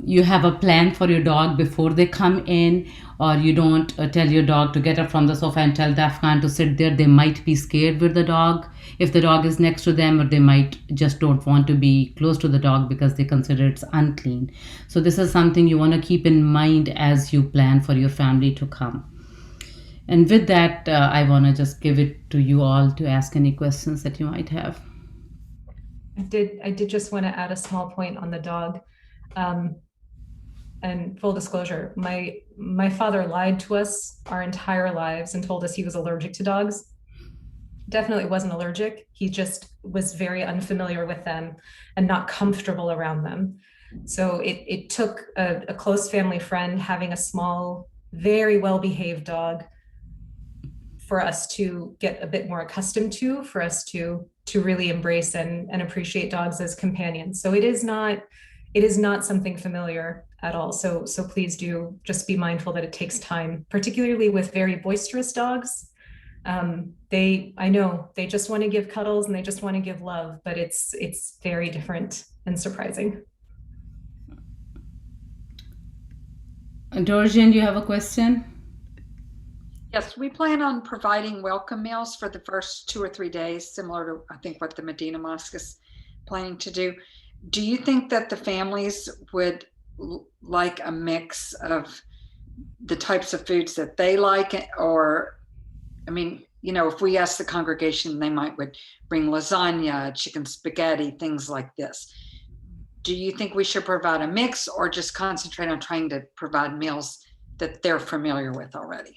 you have a plan for your dog before they come in, or you don't tell your dog to get up from the sofa and tell the Afghan to sit there. They might be scared with the dog if the dog is next to them, or they might just don't want to be close to the dog because they consider it's unclean. So this is something you want to keep in mind as you plan for your family to come. And with that, I want to just give it to you all to ask any questions that you might have. I did just want to add a small point on the dog. And full disclosure, my father lied to us our entire lives and told us he was allergic to dogs. Definitely wasn't allergic. He just was very unfamiliar with them and not comfortable around them. So it took a close family friend having a small, very well-behaved dog for us to get a bit more accustomed to, for us to really embrace and appreciate dogs as companions. So it is not something familiar at all. So please do just be mindful that it takes time, particularly with very boisterous dogs. I know they just want to give cuddles and they just want to give love, but it's very different and surprising. Dorjen, do you have a question? Yes, we plan on providing welcome meals for the first 2 or 3 days, similar to, I think, what the Medina Mosque is planning to do. Do you think that the families would like a mix of the types of foods that they like? Or, I mean, if we ask the congregation, they would bring lasagna, chicken spaghetti, things like this. Do you think we should provide a mix or just concentrate on trying to provide meals that they're familiar with already?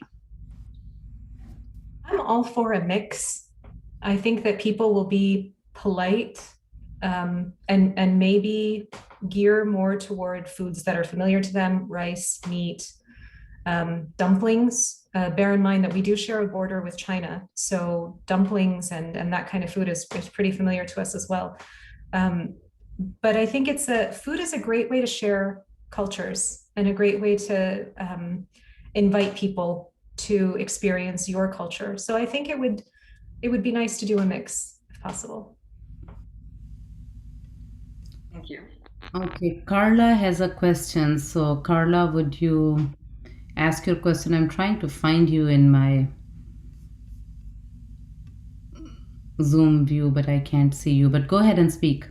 I'm all for a mix. I think that people will be polite and maybe gear more toward foods that are familiar to them: rice, meat, dumplings. Bear in mind that we do share a border with China, so dumplings and that kind of food is pretty familiar to us as well. But I think food is a great way to share cultures and a great way to invite people to experience your culture. So I think it would be nice to do a mix if possible. Thank you. Okay, Carla has a question. So Carla, would you ask your question? I'm trying to find you in my Zoom view, but I can't see you. But go ahead and speak.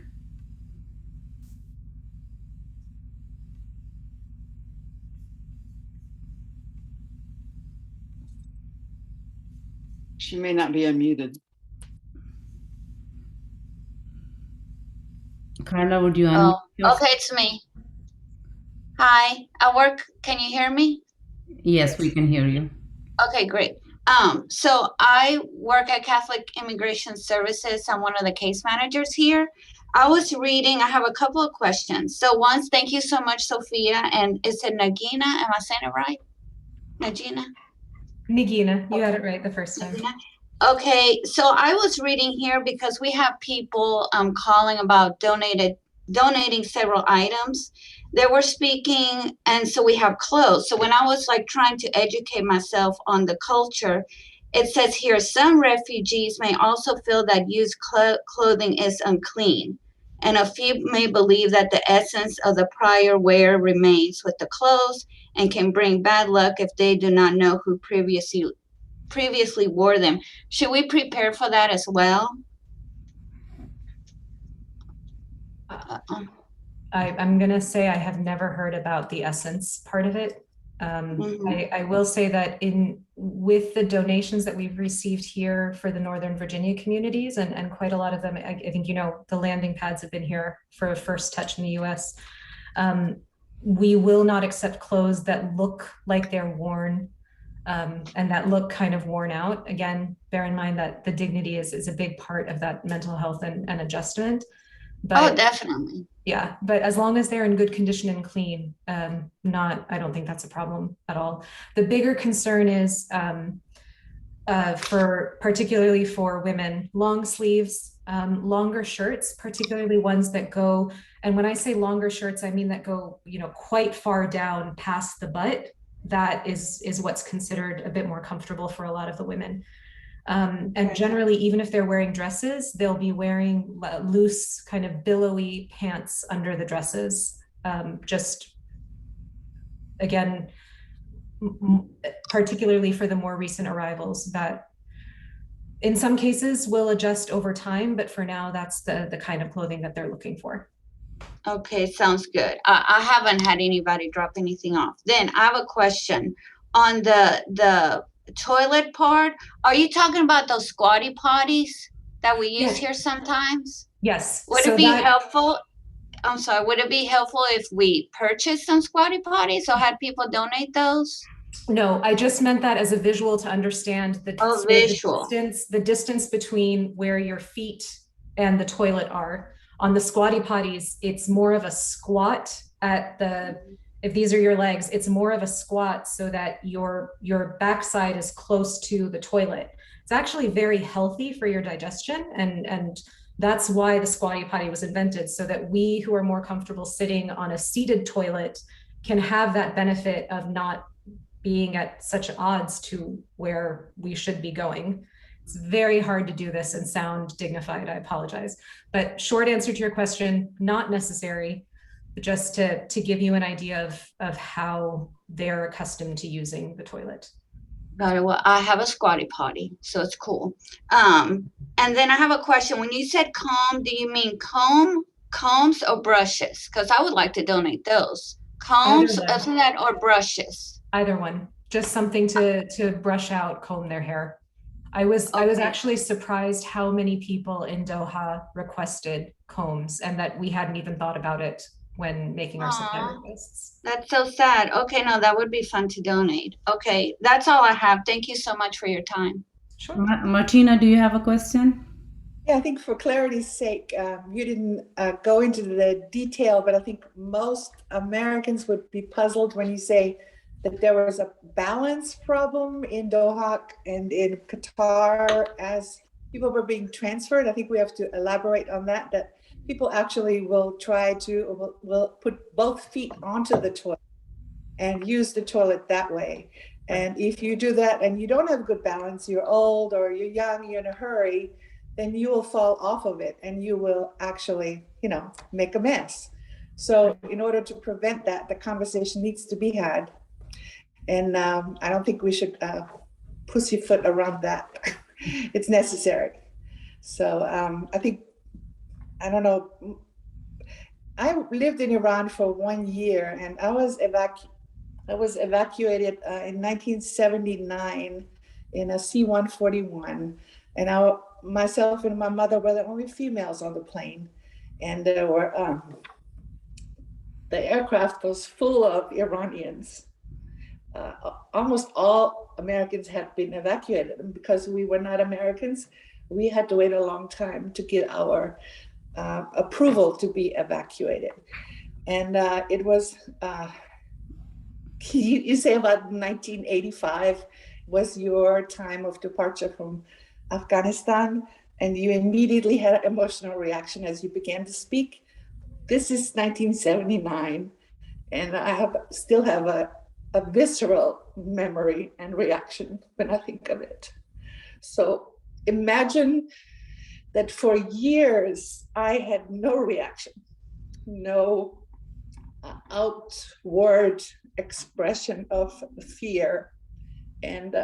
She may not be unmuted. Carla, would you unmute yourself? Okay, it's me. Hi, I work. Can you hear me? Yes, we can hear you. Okay, great. So I work at Catholic Immigration Services. I'm one of the case managers here. I was reading, I have a couple of questions. So once, thank you so much, Sophia. And is it Nagina? Am I saying it right? Nagina? Nagina, you had it right the first time. Nagina? Okay, so I was reading here because we have people calling about donating several items. They were speaking, and so we have clothes. So when I was trying to educate myself on the culture, it says here some refugees may also feel that used clothing is unclean, and a few may believe that the essence of the prior wearer remains with the clothes and can bring bad luck if they do not know who previously wore them. Should we prepare for that as well? I'm going to say I have never heard about the essence part of it. I will say that with the donations that we've received here for the Northern Virginia communities, and quite a lot of them, I think, the landing pads have been here for a first touch in the US. We will not accept clothes that look like they're worn and that look kind of worn out. Again, bear in mind that the dignity is a big part of that mental health and adjustment. But, definitely. Yeah, but as long as they're in good condition and clean, I don't think that's a problem at all. The bigger concern is particularly for women, long sleeves, longer shirts, particularly ones that go, and when I say longer shirts, I mean that go, quite far down past the butt. That is what's considered a bit more comfortable for a lot of the women. And generally, even if they're wearing dresses, they'll be wearing loose, kind of billowy pants under the dresses. Just, again, particularly for the more recent arrivals, that in some cases will adjust over time, but for now, that's the kind of clothing that they're looking for. Okay, sounds good. I haven't had anybody drop anything off. Then I have a question on the toilet part. Are you talking about those squatty potties that we use here sometimes? Yes. Would it be helpful? I'm sorry, would it be helpful if we purchased some squatty potties or had people donate those? No, I just meant that as a visual to understand the distance between where your feet and the toilet are. On the squatty potties, it's more of a squat if these are your legs, it's more of a squat so that your backside is close to the toilet. It's actually very healthy for your digestion, and that's why the squatty potty was invented, so that we who are more comfortable sitting on a seated toilet can have that benefit of not being at such odds to where we should be going. It's very hard to do this and sound dignified. I apologize. But short answer to your question, not necessary, just to give you an idea of how they're accustomed to using the toilet. Got it. Well, I have a squatty potty, so it's cool. And then I have a question. When you said comb, do you mean combs or brushes? Because I would like to donate those. Combs, isn't that, or brushes? Either one. Just something to brush out, comb their hair. I was actually surprised how many people in Doha requested combs, and that we hadn't even thought about it when making our supply requests. That's so sad. Okay, no, that would be fun to donate. Okay, that's all I have. Thank you so much for your time. Sure. Martina, do you have a question? Yeah, I think for clarity's sake, you didn't go into the detail, but I think most Americans would be puzzled when you say that there was a balance problem in Doha and in Qatar as people were being transferred. I think we have to elaborate on that people actually will will put both feet onto the toilet and use the toilet that way. And if you do that and you don't have good balance, you're old or you're young, you're in a hurry, then you will fall off of it and you will actually, make a mess. So in order to prevent that, the conversation needs to be had. And I don't think we should pussyfoot around that. It's necessary. So I think, I don't know, I lived in Iran for 1 year and I was evacuated in 1979 in a C-141. And myself and my mother were the only females on the plane. And there were, the aircraft was full of Iranians. Almost all Americans had been evacuated. And because we were not Americans, we had to wait a long time to get our approval to be evacuated. And it was, you say about 1985 was your time of departure from Afghanistan, and you immediately had an emotional reaction as you began to speak. This is 1979, and I still have a visceral memory and reaction when I think of it. So imagine that for years I had no reaction, no outward expression of fear, and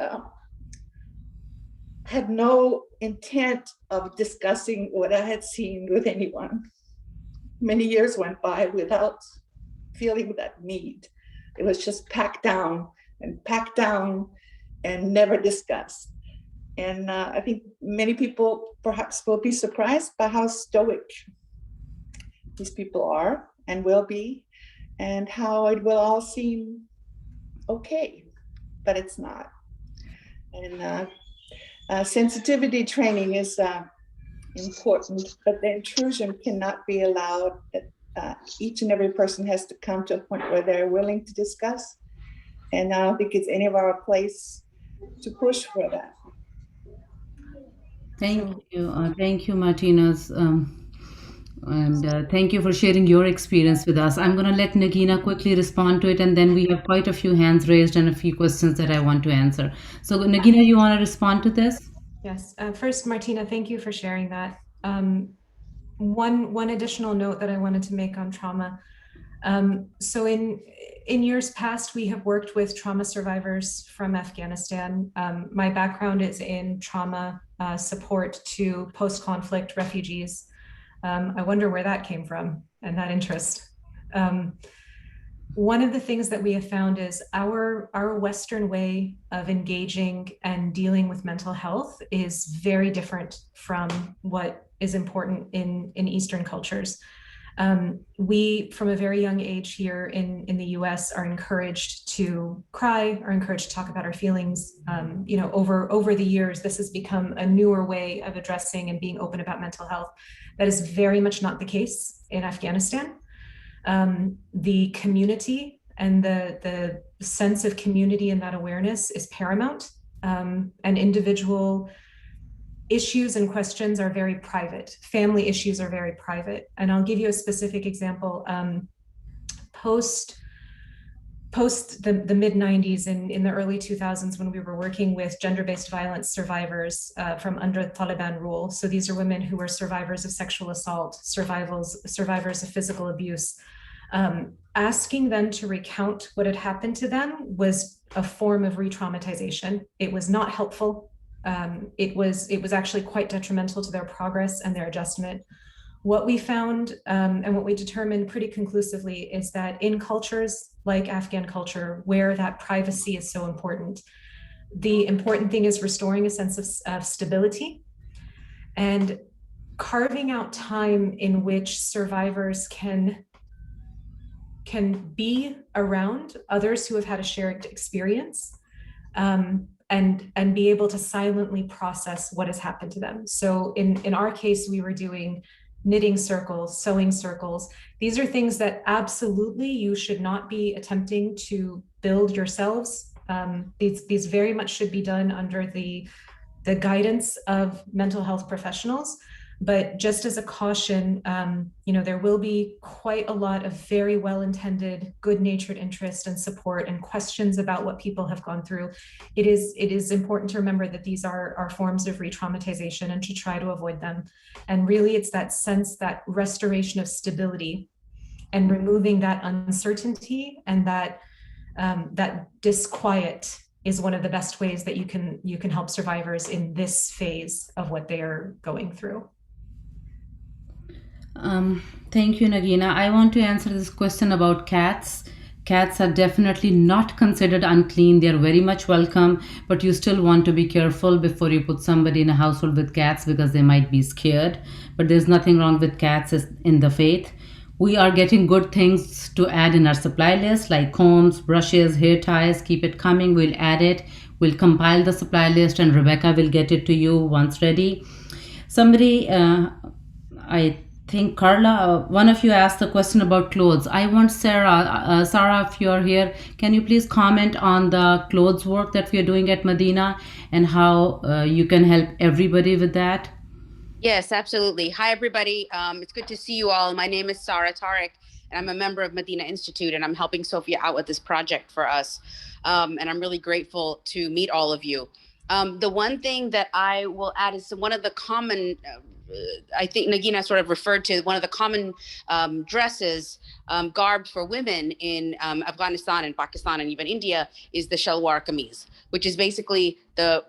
had no intent of discussing what I had seen with anyone. Many years went by without feeling that need. It was just packed down and never discussed. And I think many people perhaps will be surprised by how stoic these people are and will be, and how it will all seem okay, but it's not. And sensitivity training is important, but the intrusion cannot be allowed. Each and every person has to come to a point where they're willing to discuss. And I don't think it's any of our place to push for that. Thank you, Martinez. And thank you for sharing your experience with us. I'm going to let Nagina quickly respond to it, and then we have quite a few hands raised and a few questions that I want to answer. So, Nagina, you want to respond to this? Yes. First, Martina, thank you for sharing that. One additional note that I wanted to make on trauma. So in years past, we have worked with trauma survivors from Afghanistan. My background is in trauma support to post-conflict refugees. I wonder where that came from and that interest. One of the things that we have found is our Western way of engaging and dealing with mental health is very different from what is important in Eastern cultures. We, from a very young age here in the US, are encouraged to cry, are encouraged to talk about our feelings. Over the years, this has become a newer way of addressing and being open about mental health. That is very much not the case in Afghanistan. The community and the sense of community and that awareness is paramount, and individual issues and questions are very private. Family issues are very private. And I'll give you a specific example. Post the mid-90s, in the early 2000s, when we were working with gender-based violence survivors from under Taliban rule. So these are women who were survivors of sexual assault, survivors of physical abuse. Asking them to recount what had happened to them was a form of re-traumatization. It was not helpful. It was actually quite detrimental to their progress and their adjustment. What we found and what we determined pretty conclusively is that in cultures like Afghan culture, where that privacy is so important, the important thing is restoring a sense of stability and carving out time in which survivors can be around others who have had a shared experience, and be able to silently process what has happened to them. So in our case, we were doing knitting circles, sewing circles. These are things that absolutely you should not be attempting to build yourselves. These very much should be done under the guidance of mental health professionals. But just as a caution, there will be quite a lot of very well-intended, good-natured interest and support and questions about what people have gone through. It is important to remember that these are forms of re-traumatization and to try to avoid them. And really, it's that sense, that restoration of stability and removing that uncertainty and that disquiet is one of the best ways that you can help survivors in this phase of what they are going through. Thank you, Nagina. I want to answer this question about cats. Cats are definitely not considered unclean. They are very much welcome, but you still want to be careful before you put somebody in a household with cats because they might be scared. But there's nothing wrong with cats in the faith. We are getting good things to add in our supply list, like combs, brushes, hair ties. Keep it coming. We'll add it. We'll compile the supply list, and Rebecca will get it to you once ready. Somebody, I think Carla, one of you asked a question about clothes. I want Sarah, if you're here, can you please comment on the clothes work that we are doing at Medina and how you can help everybody with that? Yes, absolutely. Hi, everybody. It's good to see you all. My name is Sarah Tariq, and I'm a member of Medina Institute, and I'm helping Sophia out with this project for us. And I'm really grateful to meet all of you. The one thing that I will add is one of the common I think Nagina sort of referred to one of the common dresses, garb for women in Afghanistan and Pakistan and even India is the shalwar kameez, which is basically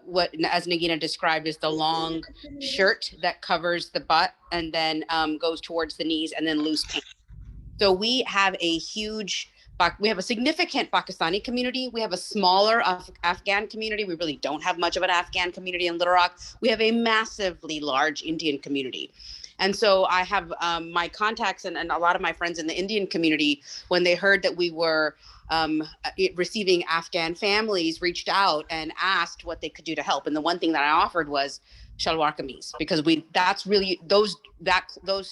what, as Nagina described, is the long shirt that covers the butt and then goes towards the knees, and then loose pants. So we have a significant Pakistani community. We have a smaller Afghan community. We really don't have much of an Afghan community in Little Rock. We have a massively large Indian community. And so I have my contacts and a lot of my friends in the Indian community, when they heard that we were receiving Afghan families, reached out and asked what they could do to help. And the one thing that I offered was shalwar kameez, because that's really those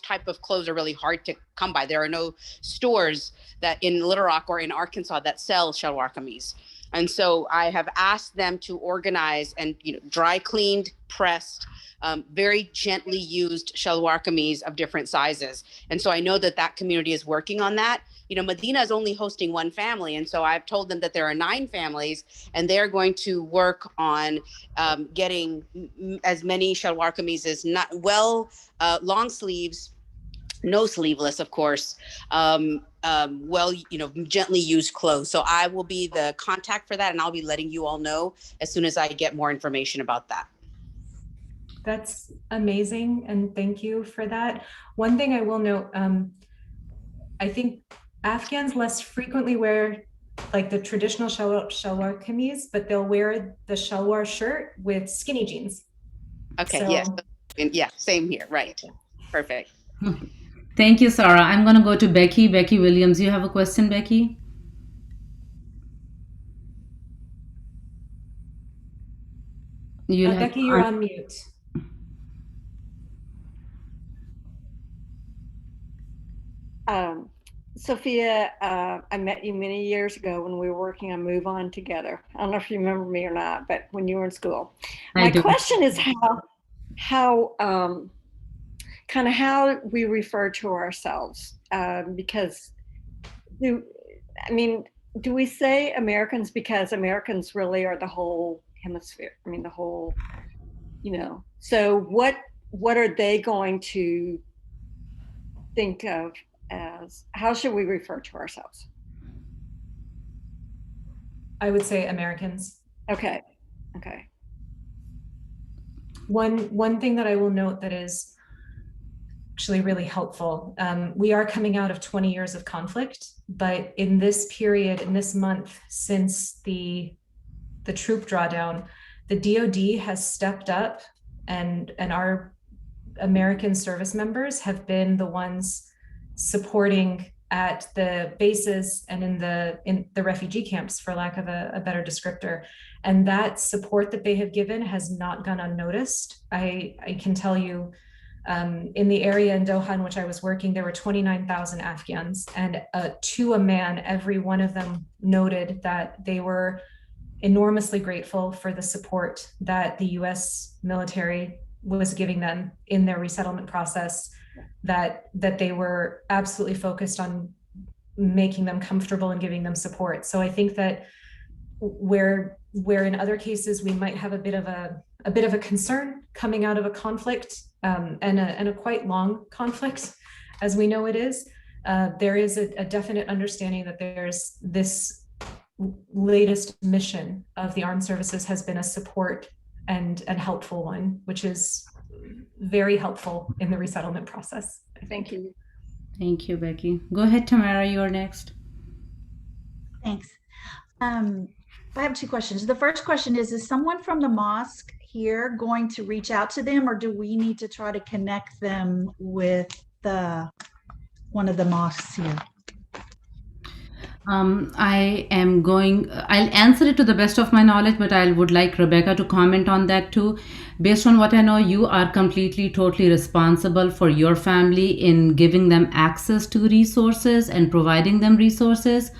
type of clothes are really hard to come by. There are no stores that in Little Rock or in Arkansas that sell shalwar kameez. And so I have asked them to organize and dry cleaned, pressed, very gently used shalwar kameez of different sizes. And so I know that community is working on that. Medina is only hosting one family. And so I've told them that there are 9 families, and they're going to work on getting as many shalwar kameez as long sleeves, no sleeveless, of course, gently used clothes. So I will be the contact for that, and I'll be letting you all know as soon as I get more information about that. That's amazing, and thank you for that. One thing I will note, I think Afghans less frequently wear like the traditional shalwar kameez, but they'll wear the shalwar shirt with skinny jeans. Okay, so, yes. Yeah, same here, right. Perfect. Thank you, Sarah. I'm going to go to Becky. Becky Williams, you have a question, Becky? Becky, you're on mute. Sophia, I met you many years ago when we were working on Move On together. I don't know if you remember me or not, but when you were in school. My question is how we refer to ourselves, because do we say Americans because Americans really are the whole hemisphere? I mean, the whole, so what are they going to think of as, how should we refer to ourselves? I would say Americans. Okay. One thing that I will note that is actually really helpful. We are coming out of 20 years of conflict, but in this period, in this month, since the troop drawdown, the DoD has stepped up, and our American service members have been the ones supporting at the bases and in the refugee camps, for lack of a better descriptor. And that support that they have given has not gone unnoticed. I can tell you, in the area in Doha in which I was working, there were 29,000 Afghans, and to a man, every one of them noted that they were enormously grateful for the support that the US military was giving them in their resettlement process, that they were absolutely focused on making them comfortable and giving them support. So I think that where in other cases we might have a bit of a concern coming out of a conflict, and a quite long conflict, as we know it is, there is a definite understanding that there's this latest mission of the armed services has been a support and helpful one, which is very helpful in the resettlement process. Thank you. Thank you, Becky. Go ahead, Tamara, you're next. Thanks. I have 2 questions. The first question is someone from the mosque here going to reach out to them, or do we need to try to connect them with one of the mosques here? I'll answer it to the best of my knowledge, but I would like Rebecca to comment on that too. Based on what I know, you are completely, totally responsible for your family in giving them access to resources and providing them resources.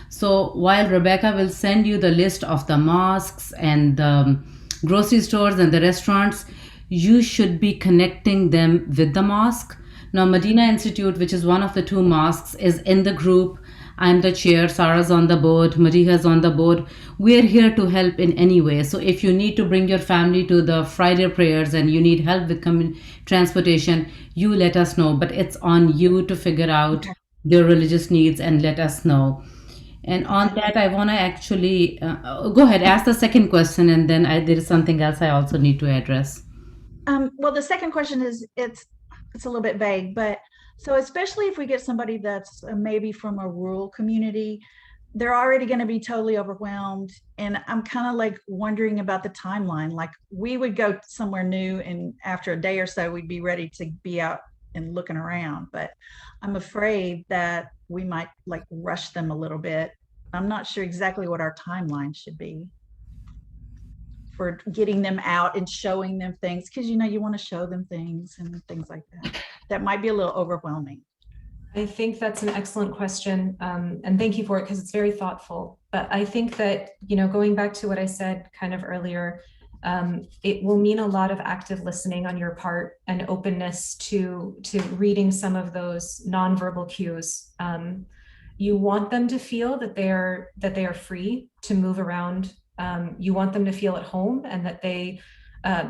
So while Rebecca will send you the list of the mosques and the grocery stores and the restaurants, you should be connecting them with the mosque. Now, Medina Institute, which is one of the 2 mosques, is in the group. I'm the chair, Sarah's on the board, Maria's on the board. We're here to help in any way. So if you need to bring your family to the Friday prayers and you need help with transportation, you let us know. But it's on you to figure out their religious needs and let us know. And on that, I want to actually go ahead, ask the second question, and then there is something else I also need to address. Well, the second question is it's a little bit vague, but so especially if we get somebody that's maybe from a rural community, they're already going to be totally overwhelmed. And I'm kind of like wondering about the timeline. Like we would go somewhere new, and after a day or so, we'd be ready to be out and looking around. But I'm afraid that we might like rush them a little bit. I'm not sure exactly what our timeline should be for getting them out and showing them things, because you want to show them things and things like that. That might be a little overwhelming. I think that's an excellent question, and thank you for it because it's very thoughtful. But I think that, going back to what I said kind of earlier, it will mean a lot of active listening on your part and openness to reading some of those nonverbal cues. You want them to feel that they are free to move around. You want them to feel at home and that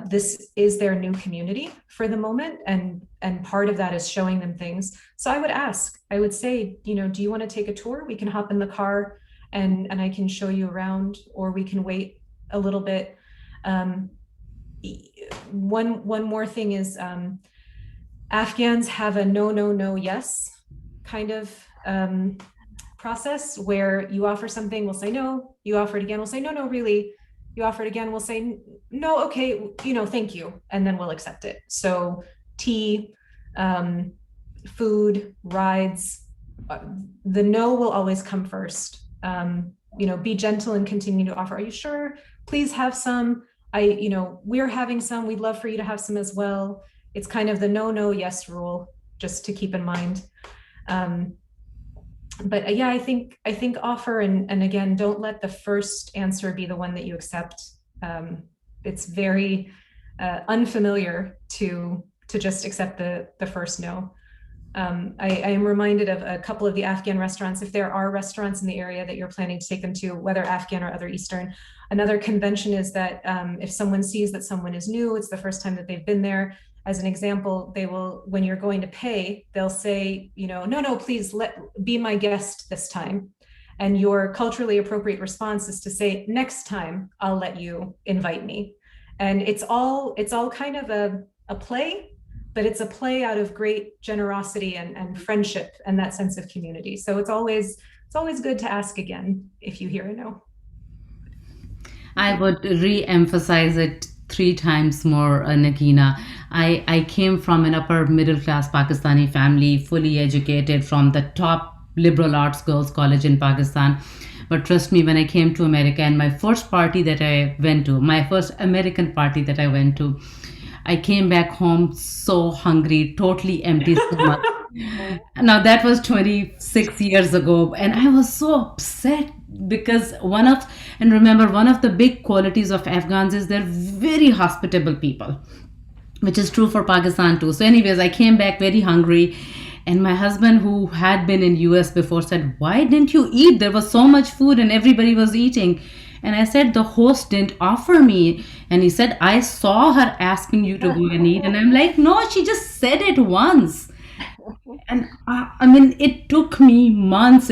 this is their new community for the moment, and part of that is showing them things. So I would say, do you want to take a tour? We can hop in the car and I can show you around, or we can wait a little bit. One more thing is Afghans have a no, yes kind of process where you offer something, we'll say no, you offer it again, we'll say no, really. You offer it again, we'll say, no, okay, thank you. And then we'll accept it. So tea, food, rides, the no will always come first. Be gentle and continue to offer. Are you sure? Please have some. We're having some. We'd love for you to have some as well. It's kind of the no, yes rule, just to keep in mind. But yeah, I think offer, and again, don't let the first answer be the one that you accept. It's very unfamiliar to just accept the first no. I am reminded of a couple of the Afghan restaurants. If there are restaurants in the area that you're planning to take them to, whether Afghan or other Eastern, another convention is that if someone sees that someone is new, it's the first time that they've been there. As an example, they will, when you're going to pay, they'll say, no, please be my guest this time. And your culturally appropriate response is to say, next time I'll let you invite me. And it's all kind of a play, but it's a play out of great generosity and friendship and that sense of community. So it's always good to ask again if you hear a no. I would re-emphasize it 3 times more, Nagina. I came from an upper middle class Pakistani family, fully educated from the top liberal arts girls college in Pakistan. But trust me, when I came to America, and my first party that I went to, my first American party that I went to, I came back home so hungry, totally empty stomach. Now that was 26 years ago, and I was so upset because one of the big qualities of Afghans is they're very hospitable people, which is true for Pakistan too. So anyways, I came back very hungry, and my husband, who had been in US before, said, why didn't you eat? There was so much food and everybody was eating. And I said, the host didn't offer me. And he said, I saw her asking you to go and eat. And I'm like, no, she just said it once. And it took me months,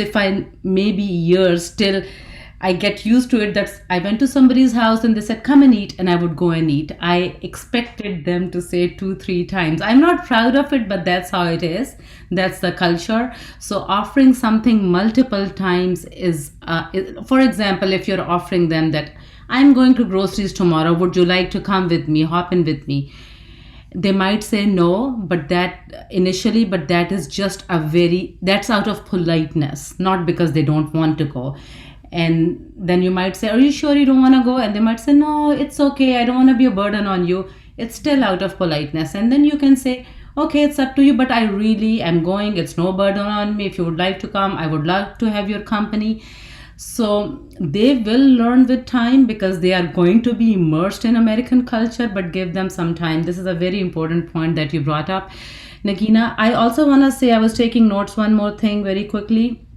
maybe years, till I get used to it. That I went to somebody's house and they said, come and eat. And I would go and eat. I expected them to say 2-3 times. I'm not proud of it, but that's how it is. That's the culture. So offering something multiple times is, for example, if you're offering them that I'm going to groceries tomorrow, would you like to come with me, hop in with me? They might say no, but that is just that's out of politeness, not because they don't want to go. And then you might say, are you sure you don't want to go? And they might say, no, it's okay. I don't want to be a burden on you. It's still out of politeness. And then you can say, okay, it's up to you, but I really am going. It's no burden on me. If you would like to come, I would love to have your company. So they will learn with time because they are going to be immersed in American culture, but give them some time. This is a very important point that you brought up, Nagina. I also want to say, I was taking notes, one more thing very quickly.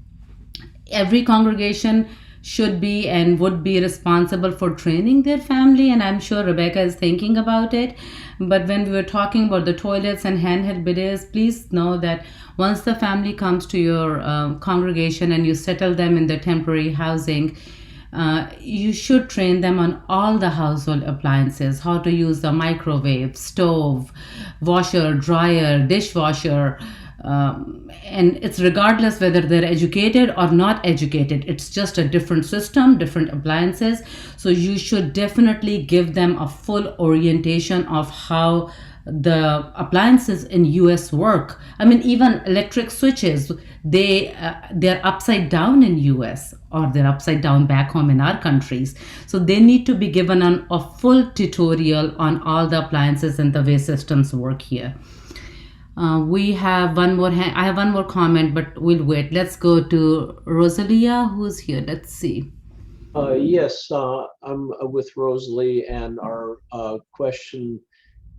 every congregation should be and would be responsible for training their family, and I'm sure Rebecca is thinking about it. But when we were talking about the toilets and handheld bidets, please know that once the family comes to your congregation and you settle them in their temporary housing, you should train them on all the household appliances, how to use the microwave, stove, washer, dryer, dishwasher. And it's regardless whether they're educated or not educated, it's just a different system, different appliances. So you should definitely give them a full orientation of how the appliances in US work. I mean, even electric switches, they're upside down in US, or they're upside down back home in our countries. So they need to be given a full tutorial on all the appliances and the way systems work here. We have one more I have one more comment, but we'll wait. Let's go to Rosalia, who's here. Let's see. Yes, I'm with Rosalie, and our question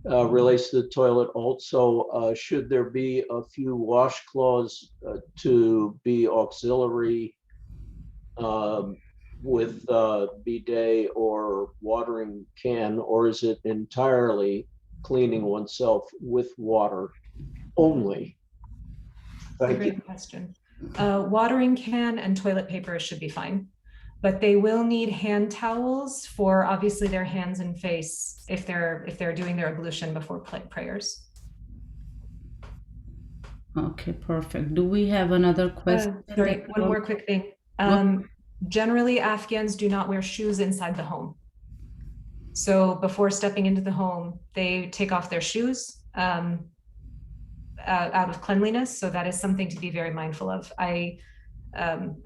relates to the toilet also. Should there be a few washcloths to be auxiliary with bidet or watering can, or is it entirely cleaning oneself with water only? That's a great question. Watering can and toilet paper should be fine, but they will need hand towels for obviously their hands and face if they're doing their ablution before prayers. Okay, perfect. Do we have another question? Sorry, one more quick thing. Generally, Afghans do not wear shoes inside the home. So before stepping into the home, they take off their shoes out of cleanliness. So that is something to be very mindful of. I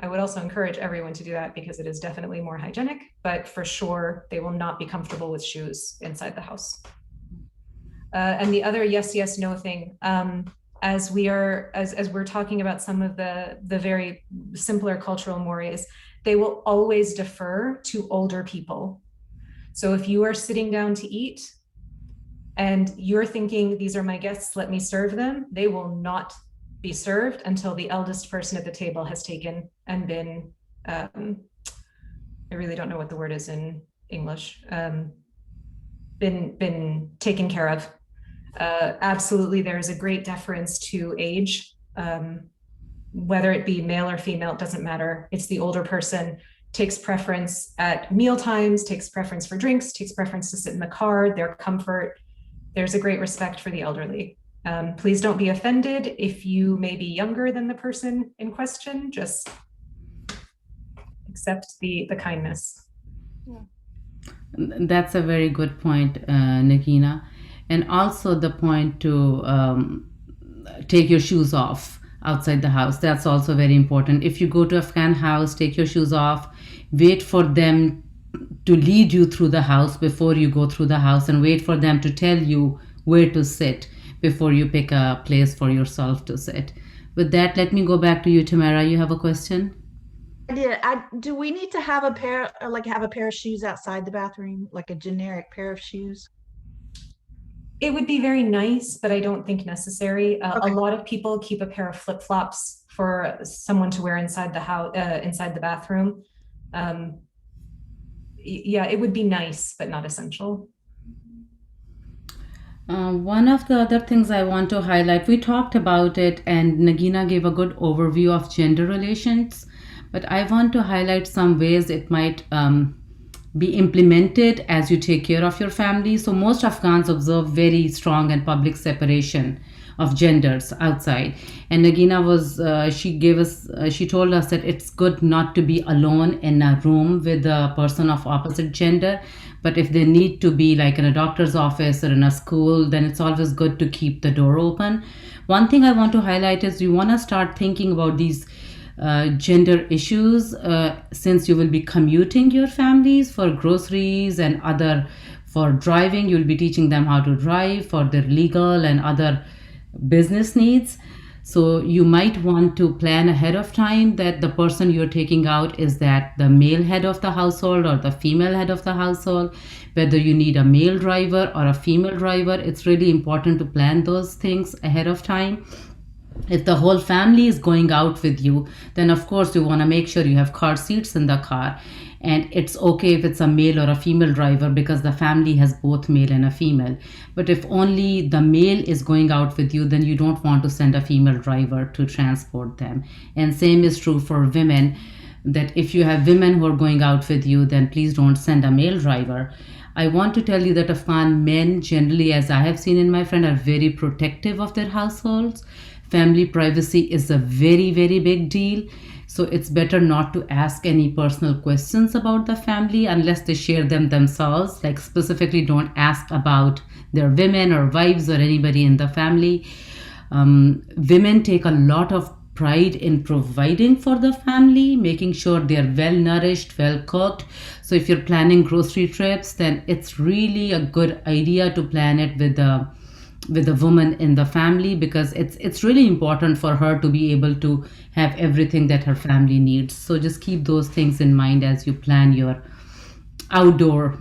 would also encourage everyone to do that because it is definitely more hygienic, but for sure, they will not be comfortable with shoes inside the house. And the other yes, yes, no thing, as we're talking about some of the very simpler cultural mores, they will always defer to older people. So if you are sitting down to eat and you're thinking, these are my guests, let me serve them, they will not be served until the eldest person at the table has taken and been, I really don't know what the word is in English, been taken care of. Absolutely, there is a great deference to age, whether it be male or female, it doesn't matter. It's the older person, takes preference at meal times, takes preference for drinks, takes preference to sit in the car, their comfort. There's a great respect for the elderly. Please don't be offended if you may be younger than the person in question, just accept the kindness. That's a very good point, Nagina. And also the point to take your shoes off outside the house. That's also very important. If you go to Afghan house, take your shoes off, wait for them to lead you through the house before you go through the house, and wait for them to tell you where to sit before you pick a place for yourself to sit. With that, let me go back to you, Tamara. You have a question? I did. Do we need to have a pair of shoes outside the bathroom, like a generic pair of shoes? It would be very nice, but I don't think necessary. Okay. A lot of people keep a pair of flip-flops for someone to wear inside the house, inside the bathroom. Yeah, it would be nice, but not essential. One of the other things I want to highlight, we talked about it and Nagina gave a good overview of gender relations, but I want to highlight some ways it might be implemented as you take care of your family. So most Afghans observe very strong and public separation of genders outside. And Nagina she told us that it's good not to be alone in a room with a person of opposite gender. But if they need to be like in a doctor's office or in a school, then it's always good to keep the door open. One thing I want to highlight is you want to start thinking about these gender issues since you will be commuting your families for groceries and for driving. You'll be teaching them how to drive for their legal and other business needs. So you might want to plan ahead of time that the person you're taking out is that the male head of the household or the female head of the household, whether you need a male driver or a female driver. It's really important to plan those things ahead of time. If the whole family is going out with you, then of course you want to make sure you have car seats in the car. And it's okay if it's a male or a female driver because the family has both male and a female. But if only the male is going out with you, then you don't want to send a female driver to transport them. And same is true for women, that if you have women who are going out with you, then please don't send a male driver. I want to tell you that Afghan men generally, as I have seen in my friend, are very protective of their households. Family privacy is a very, very big deal. So it's better not to ask any personal questions about the family unless they share them themselves. Like specifically, don't ask about their women or wives or anybody in the family. Women take a lot of pride in providing for the family, making sure they're well nourished, well cooked. So if you're planning grocery trips, then it's really a good idea to plan it with a woman in the family, because it's really important for her to be able to have everything that her family needs. So just keep those things in mind as you plan your outdoor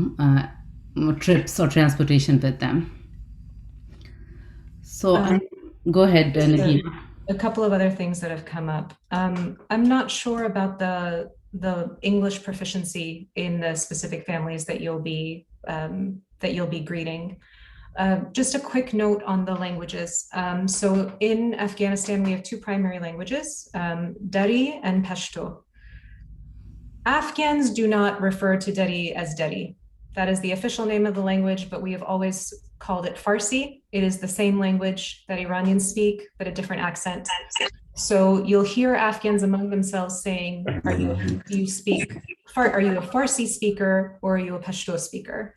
trips or transportation with them. So go ahead, Nadia. A couple of other things that have come up. I'm not sure about the English proficiency in the specific families that you'll be greeting. Just a quick note on the languages. So in Afghanistan, we have two primary languages, Dari and Pashto. Afghans do not refer to Dari as Dari. That is the official name of the language, but we have always called it Farsi. It is the same language that Iranians speak, but a different accent. So you'll hear Afghans among themselves saying, are you a Farsi speaker or are you a Pashto speaker?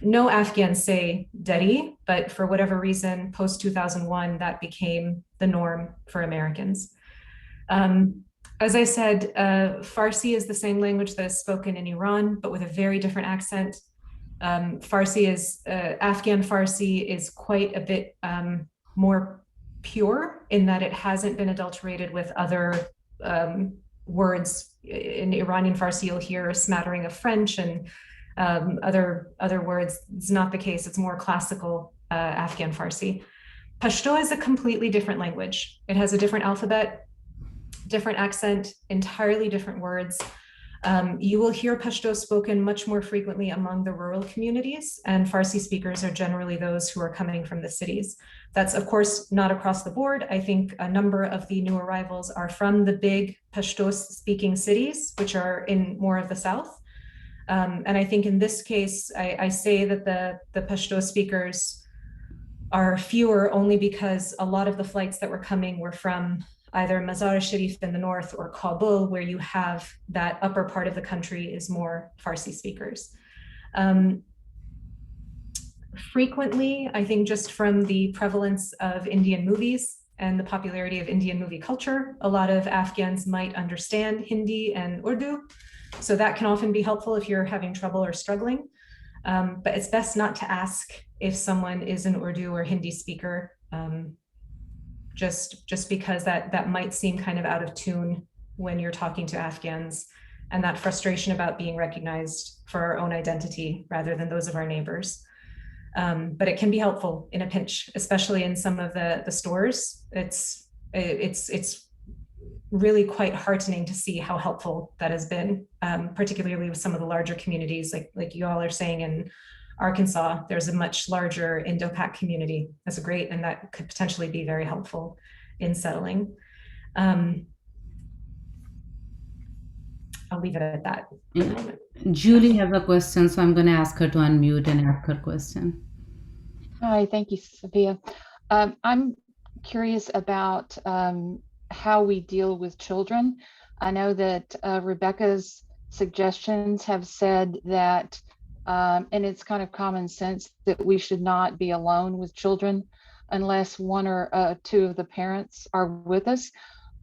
No Afghans say Dari, but for whatever reason, post 2001, that became the norm for Americans. As I said, Farsi is the same language that is spoken in Iran, but with a very different accent. Afghan Farsi is quite a bit more pure in that it hasn't been adulterated with other words. In Iranian Farsi, you'll hear a smattering of French and other words. It's not the case. It's more classical Afghan Farsi. Pashto is a completely different language. It has a different alphabet, different accent, entirely different words. You will hear Pashto spoken much more frequently among the rural communities, and Farsi speakers are generally those who are coming from the cities. That's, of course, not across the board. I think a number of the new arrivals are from the big Pashto-speaking cities, which are in more of the south. And I think in this case, I say that the Pashto speakers are fewer only because a lot of the flights that were coming were from either Mazar-e-Sharif in the north or Kabul, where you have that upper part of the country is more Farsi speakers. Frequently, I think just from the prevalence of Indian movies and the popularity of Indian movie culture, a lot of Afghans might understand Hindi and Urdu. So that can often be helpful if you're having trouble or struggling. But it's best not to ask if someone is an Urdu or Hindi speaker, just because that might seem kind of out of tune when you're talking to Afghans, and that frustration about being recognized for our own identity rather than those of our neighbors. But it can be helpful in a pinch, especially in some of the stores. It's really quite heartening to see how helpful that has been, particularly with some of the larger communities, like you all are saying in Arkansas, there's a much larger Indo-Pak community. That's great, and that could potentially be very helpful in settling. I'll leave it at that for the moment. Julie has a question, so I'm going to ask her to unmute and ask her question. Hi, thank you, Sophia. I'm curious about how we deal with children. I know that Rebecca's suggestions have said that, and it's kind of common sense, that we should not be alone with children unless one or two of the parents are with us.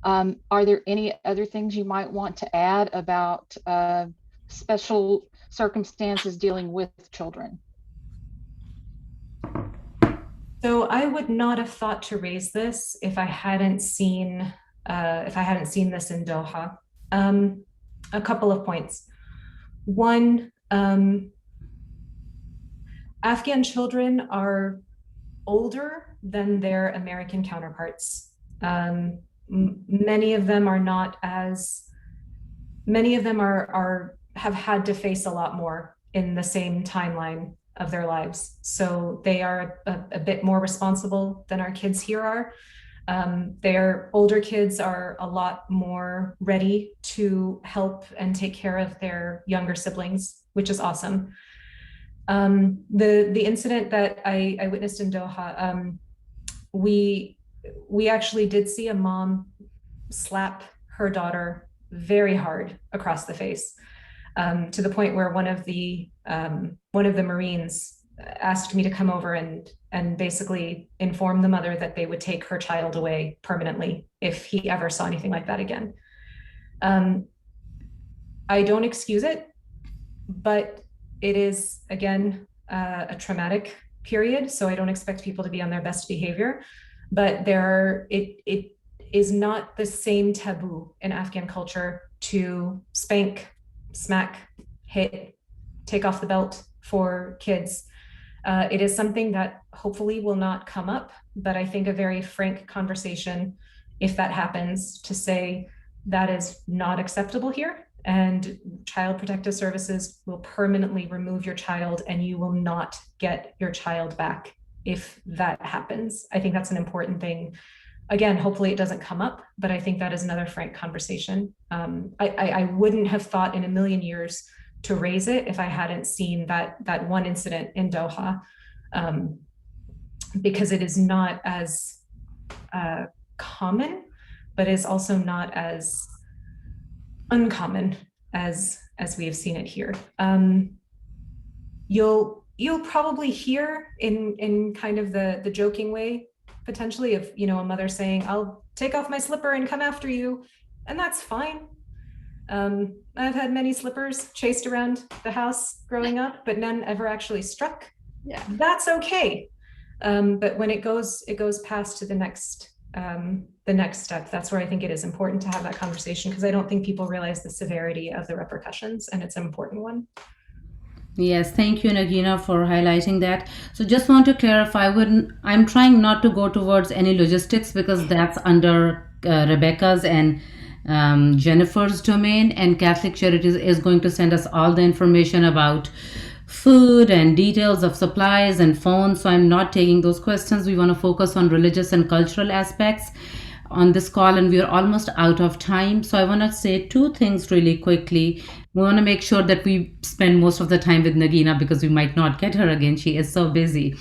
Are there any other things you might want to add about special circumstances dealing with children? So I would not have thought to raise this if I hadn't seen this in Doha. A couple of points. One, Afghan children are older than their American counterparts. Many of them are not as, many of them have had to face a lot more in the same timeline of their lives. So they are a bit more responsible than our kids here are. Their older kids are a lot more ready to help and take care of their younger siblings, which is awesome. The incident that I witnessed in Doha, we actually did see a mom slap her daughter very hard across the face, to the point where one of the Marines asked me to come over and basically inform the mother that they would take her child away permanently if he ever saw anything like that again. I don't excuse it, but it is, again, a traumatic period, so I don't expect people to be on their best behavior. But it is not the same taboo in Afghan culture to spank, smack, hit, take off the belt for kids. It is something that hopefully will not come up, but I think a very frank conversation, if that happens, to say that is not acceptable here, and Child Protective Services will permanently remove your child and you will not get your child back if that happens. I think that's an important thing. Again, hopefully it doesn't come up, but I think that is another frank conversation. I wouldn't have thought in a million years to raise it if I hadn't seen that one incident in Doha, because it is not as common, but is also not as uncommon as we have seen it here. You'll probably hear in kind of the joking way, potentially, of, you know, a mother saying, "I'll take off my slipper and come after you," and that's fine. I've had many slippers chased around the house growing up, but none ever actually struck. Yeah, that's okay. But when it goes past to the next step, that's where I think it is important to have that conversation, because I don't think people realize the severity of the repercussions, and it's an important one. Yes, thank you, Nagina, for highlighting that. So just want to clarify, I'm trying not to go towards any logistics, because that's under Rebecca's and Jennifer's domain, and Catholic Charities is going to send us all the information about food and details of supplies and phones. So I'm not taking those questions. We want to focus on religious and cultural aspects on this call, and we are almost out of time. So I want to say two things really quickly. We want to make sure that we spend most of the time with Nagina, because we might not get her again. She is so busy.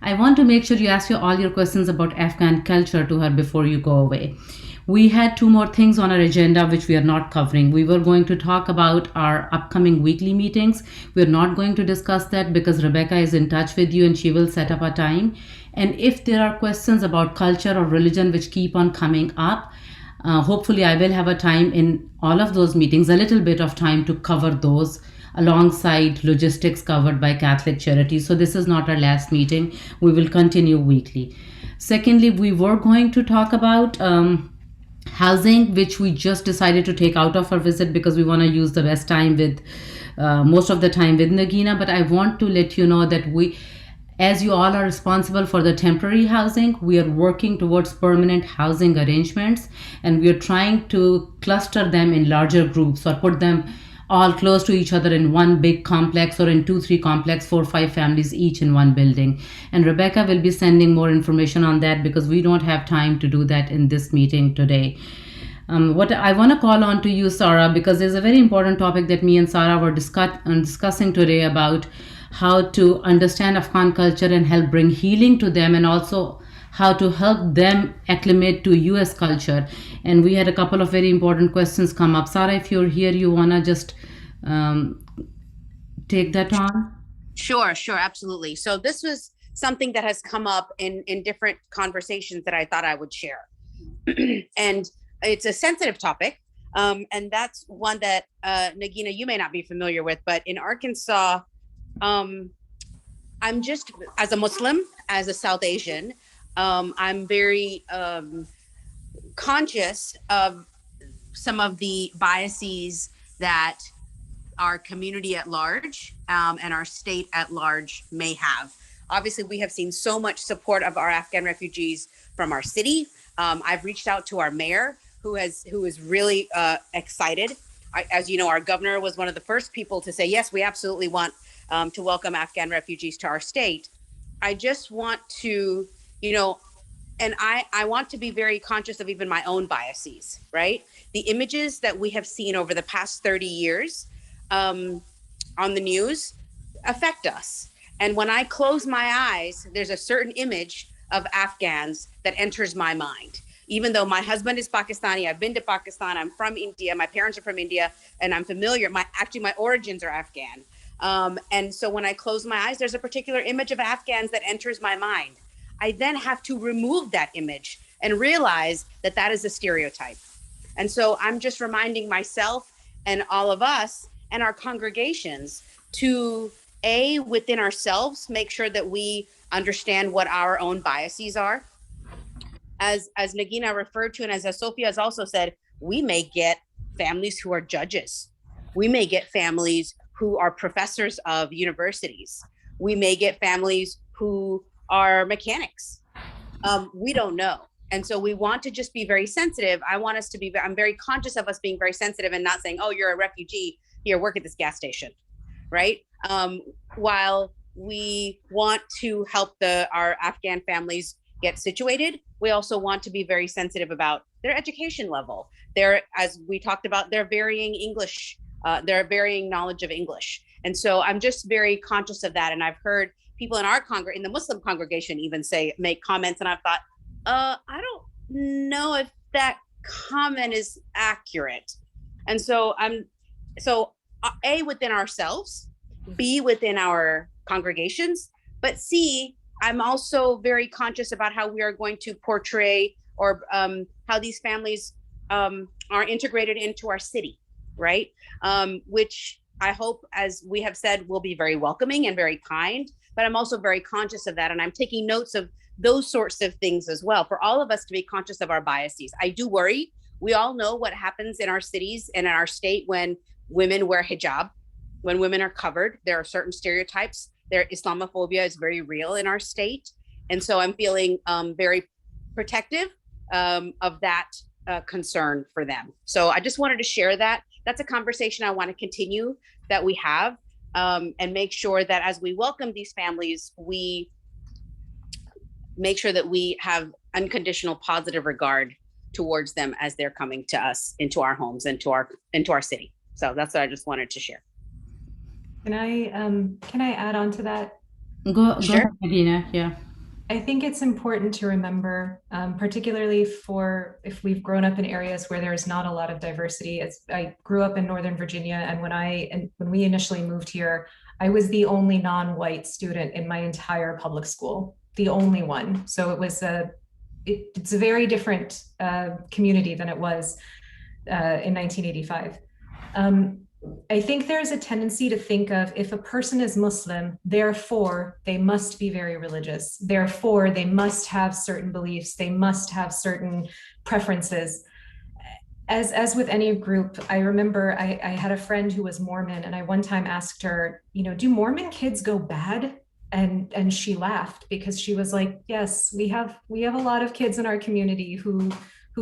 I want to make sure you ask all your questions about Afghan culture to her before you go away. We had two more things on our agenda which we are not covering. We were going to talk about our upcoming weekly meetings. We're not going to discuss that because Rebecca is in touch with you and she will set up a time. And if there are questions about culture or religion which keep on coming up, hopefully I will have a time in all of those meetings, a little bit of time to cover those alongside logistics covered by Catholic Charities. So this is not our last meeting. We will continue weekly. Secondly, we were going to talk about housing, which we just decided to take out of our visit because we want to use the best time with most of the time with Nagina. But I want to let you know that we, as you all are responsible for the temporary housing, we are working towards permanent housing arrangements, and we are trying to cluster them in larger groups or put them all close to each other in one big complex, or in 2-3 complex, 4-5 families each in one building. And Rebecca will be sending more information on that because we don't have time to do that in this meeting today. What I want to call on to you, Sarah, because there's a very important topic that me and Sarah were discussing today about how to understand Afghan culture and help bring healing to them, and also how to help them acclimate to US culture. And we had a couple of very important questions come up. Sarah, if you're here, you want to just take that on? Sure, absolutely. So this was something that has come up in different conversations that I thought I would share. And it's a sensitive topic. And that's one that, Nagina, you may not be familiar with, but in Arkansas, I'm just, as a Muslim, as a South Asian, I'm very conscious of some of the biases that our community at large and our state at large may have. Obviously, we have seen so much support of our Afghan refugees from our city, I've reached out to our mayor, who is really excited. As you know, our governor was one of the first people to say, yes, we absolutely want to welcome Afghan refugees to our state. I just want to, and I want to be very conscious of even my own biases, right? The images that we have seen over the past 30 years on the news affect us. And when I close my eyes, there's a certain image of Afghans that enters my mind. Even though my husband is Pakistani, I've been to Pakistan, I'm from India, my parents are from India, and I'm familiar, my origins are Afghan. And so when I close my eyes, there's a particular image of Afghans that enters my mind. I then have to remove that image and realize that that is a stereotype. And so I'm just reminding myself and all of us and our congregations to within ourselves, make sure that we understand what our own biases are. As Nagina referred to, and as Sophia has also said, we may get families who are judges. We may get families who are professors of universities. We may get families who are mechanics. We don't know. And so we want to just be very sensitive. I'm very conscious of us being very sensitive and not saying, oh, you're a refugee, here, work at this gas station, right? While we want to help our Afghan families get situated, we also want to be very sensitive about their education level. As we talked about, their varying English, their varying knowledge of English. And so I'm just very conscious of that. And I've heard people in in the Muslim congregation even make comments, and I've thought, I don't know if that comment is accurate. And so A, within ourselves, B, within our congregations, but C, I'm also very conscious about how we are going to portray or how these families are integrated into our city, right? Which I hope, as we have said, will be very welcoming and very kind, but I'm also very conscious of that. And I'm taking notes of those sorts of things as well, for all of us to be conscious of our biases. I do worry. We all know what happens in our cities and in our state when women wear hijab, when women are covered. There are certain stereotypes. Islamophobia is very real in our state. And so I'm feeling very protective of that concern for them. So I just wanted to share that. That's a conversation I want to continue that we have, and make sure that as we welcome these families, we make sure that we have unconditional positive regard towards them as they're coming to us into our homes and into our city. So that's what I just wanted to share. Can I add on to that? Go Sure. ahead, Medina. Yeah. I think it's important to remember, particularly if we've grown up in areas where there's not a lot of diversity. I grew up in Northern Virginia, and when we initially moved here, I was the only non-white student in my entire public school, the only one. So it's a very different community than it was in 1985. I think there's a tendency to think of, if a person is Muslim, therefore they must be very religious. Therefore, they must have certain beliefs. They must have certain preferences. As with any group, I remember I had a friend who was Mormon, and I one time asked her, do Mormon kids go bad? And she laughed, because she was like, yes, we have a lot of kids in our community who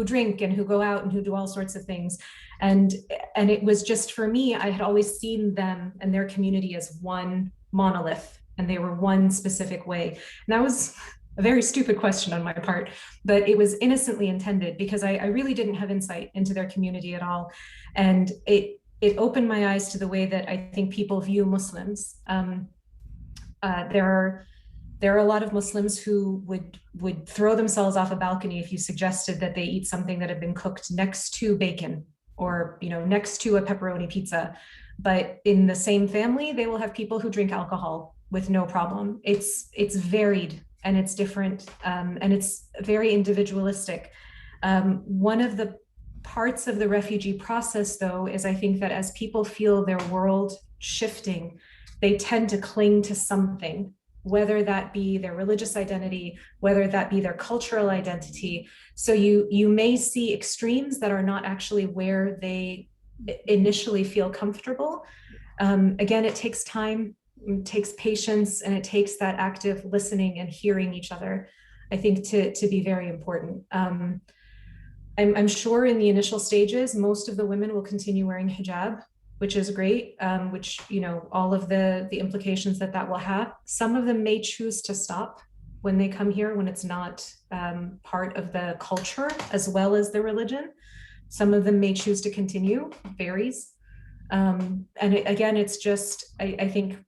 drink and who go out and who do all sorts of things. And it was just, for me, I had always seen them and their community as one monolith, and they were one specific way. And that was a very stupid question on my part, but it was innocently intended, because I really didn't have insight into their community at all. And it opened my eyes to the way that I think people view Muslims. There are a lot of Muslims who would throw themselves off a balcony if you suggested that they eat something that had been cooked next to bacon, or next to a pepperoni pizza. But in the same family, they will have people who drink alcohol with no problem. It's varied, and it's different, and it's very individualistic. One of the parts of the refugee process, though, is I think that as people feel their world shifting, they tend to cling to something, whether that be their religious identity, whether that be their cultural identity. So you may see extremes that are not actually where they initially feel comfortable. Again, it takes time, it takes patience, and it takes that active listening and hearing each other. I think to be very important. I'm sure in the initial stages, most of the women will continue wearing hijab, which is great, which, you know, all of the implications that will have. Some of them may choose to stop when they come here, when it's not part of the culture as well as the religion. Some of them may choose to continue, varies. Again, it's just, I think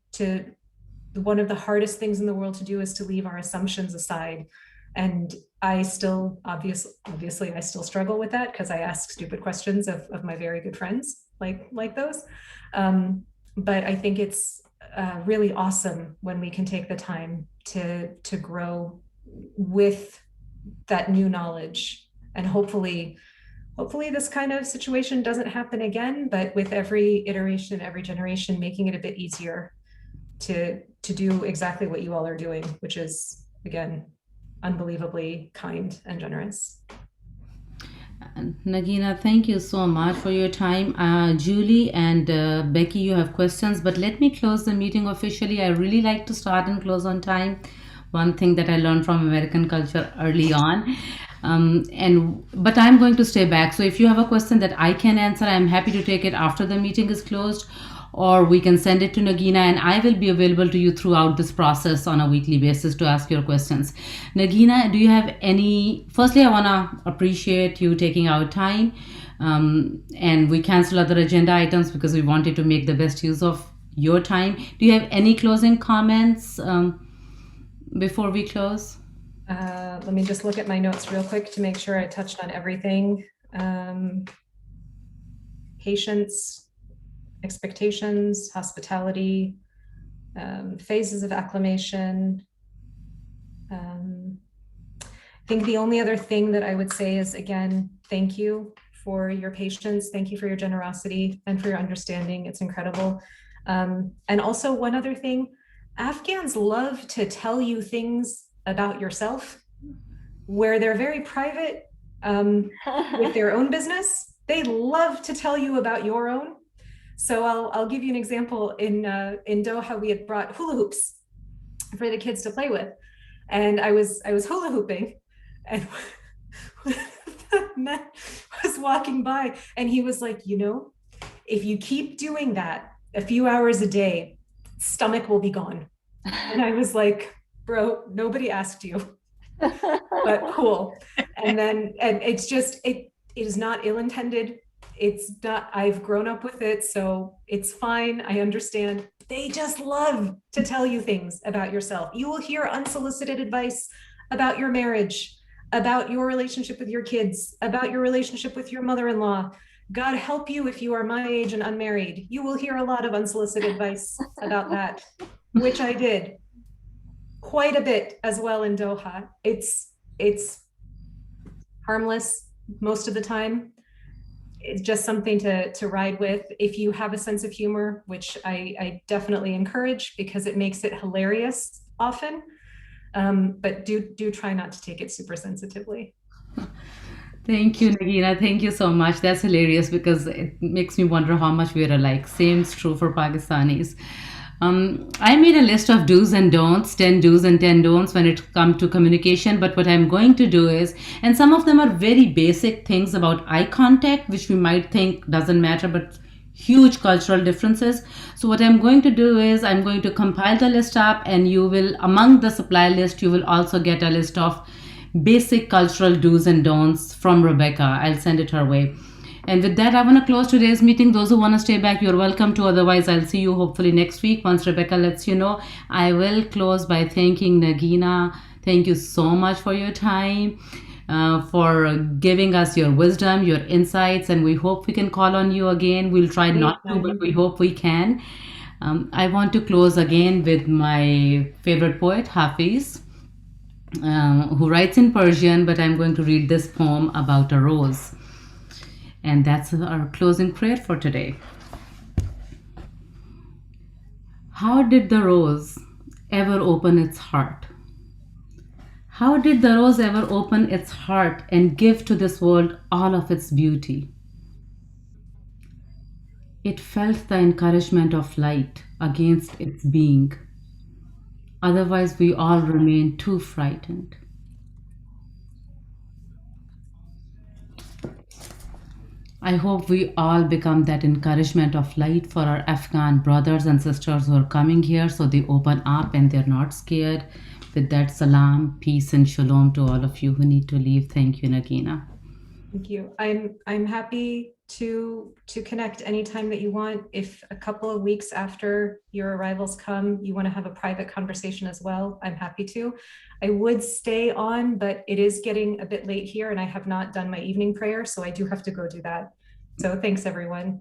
one of the hardest things in the world to do is to leave our assumptions aside. And I still, obviously, I still struggle with that because I ask stupid questions of my very good friends like those. But I think it's really awesome when we can take the time to grow with that new knowledge, and hopefully this kind of situation doesn't happen again, but with every iteration, every generation, making it a bit easier to do exactly what you all are doing, which is, again, unbelievably kind and generous. Nagina, thank you so much for your time. Julie and Becky, you have questions, but let me close the meeting officially. I really like to start and close on time. One thing that I learned from American culture early on. But I'm going to stay back. So if you have a question that I can answer, I'm happy to take it after the meeting is closed, or we can send it to Nagina, and I will be available to you throughout this process on a weekly basis to ask your questions. Nagina, do you have any? Firstly, I want to appreciate you taking out time, and we cancel other agenda items because we wanted to make the best use of your time. Do you have any closing comments before we close? Let me just look at my notes real quick to make sure I touched on everything. Patience, expectations, hospitality, phases of acclimation. I think the only other thing that I would say is, again, thank you for your patience. Thank you for your generosity and for your understanding. It's incredible. And also one other thing, Afghans love to tell you things about yourself where they're very private with their own business. They love to tell you about your own. So I'll give you an example. In Doha, we had brought hula hoops for the kids to play with, and I was hula hooping, and the man was walking by, and he was like, you know, if you keep doing that a few hours a day, stomach will be gone. And I was like, bro, nobody asked you, but cool. And it's just, it is not ill-intended. It's not, I've grown up with it, so it's fine. I understand. They just love to tell you things about yourself. You will hear unsolicited advice about your marriage, about your relationship with your kids, about your relationship with your mother-in-law. God help you if you are my age and unmarried. You will hear a lot of unsolicited advice about that, which I did quite a bit as well in Doha. It's harmless most of the time. It's just something to ride with. If you have a sense of humor, which I definitely encourage because it makes it hilarious often, but do try not to take it super sensitively. Thank you, Nagina. Thank you so much. That's hilarious because it makes me wonder how much we are alike. Same is true for Pakistanis. I made a list of do's and don'ts, 10 do's and 10 don'ts when it comes to communication. But what I'm going to do is, and some of them are very basic things about eye contact, which we might think doesn't matter, but huge cultural differences. So what I'm going to do is I'm going to compile the list up, and you will, among the supply list, you will also get a list of basic cultural do's and don'ts from Rebecca. I'll send it her way. And with that, I want to close today's meeting. Those who want to stay back, you're welcome to. Otherwise, I'll see you hopefully next week once Rebecca lets you know. I will close by thanking Nagina. Thank you so much for your time, for giving us your wisdom, your insights, and we hope we can call on you again. We'll try not to, but we hope we can. I want to close again with my favorite poet, Hafiz, who writes in Persian, but I'm going to read this poem about a rose. And that's our closing prayer for today. How did the rose ever open its heart? How did the rose ever open its heart and give to this world all of its beauty? It felt the encouragement of light against its being. Otherwise, we all remain too frightened. I hope we all become that encouragement of light for our Afghan brothers and sisters who are coming here so they open up and they're not scared. With that, salam, peace, and shalom to all of you who need to leave. Thank you, Nagina. Thank you. I'm happy to connect anytime that you want. If a couple of weeks after your arrivals come, you want to have a private conversation as well, I'm happy to. I would stay on, but it is getting a bit late here and I have not done my evening prayer, so I do have to go do that. So thanks everyone.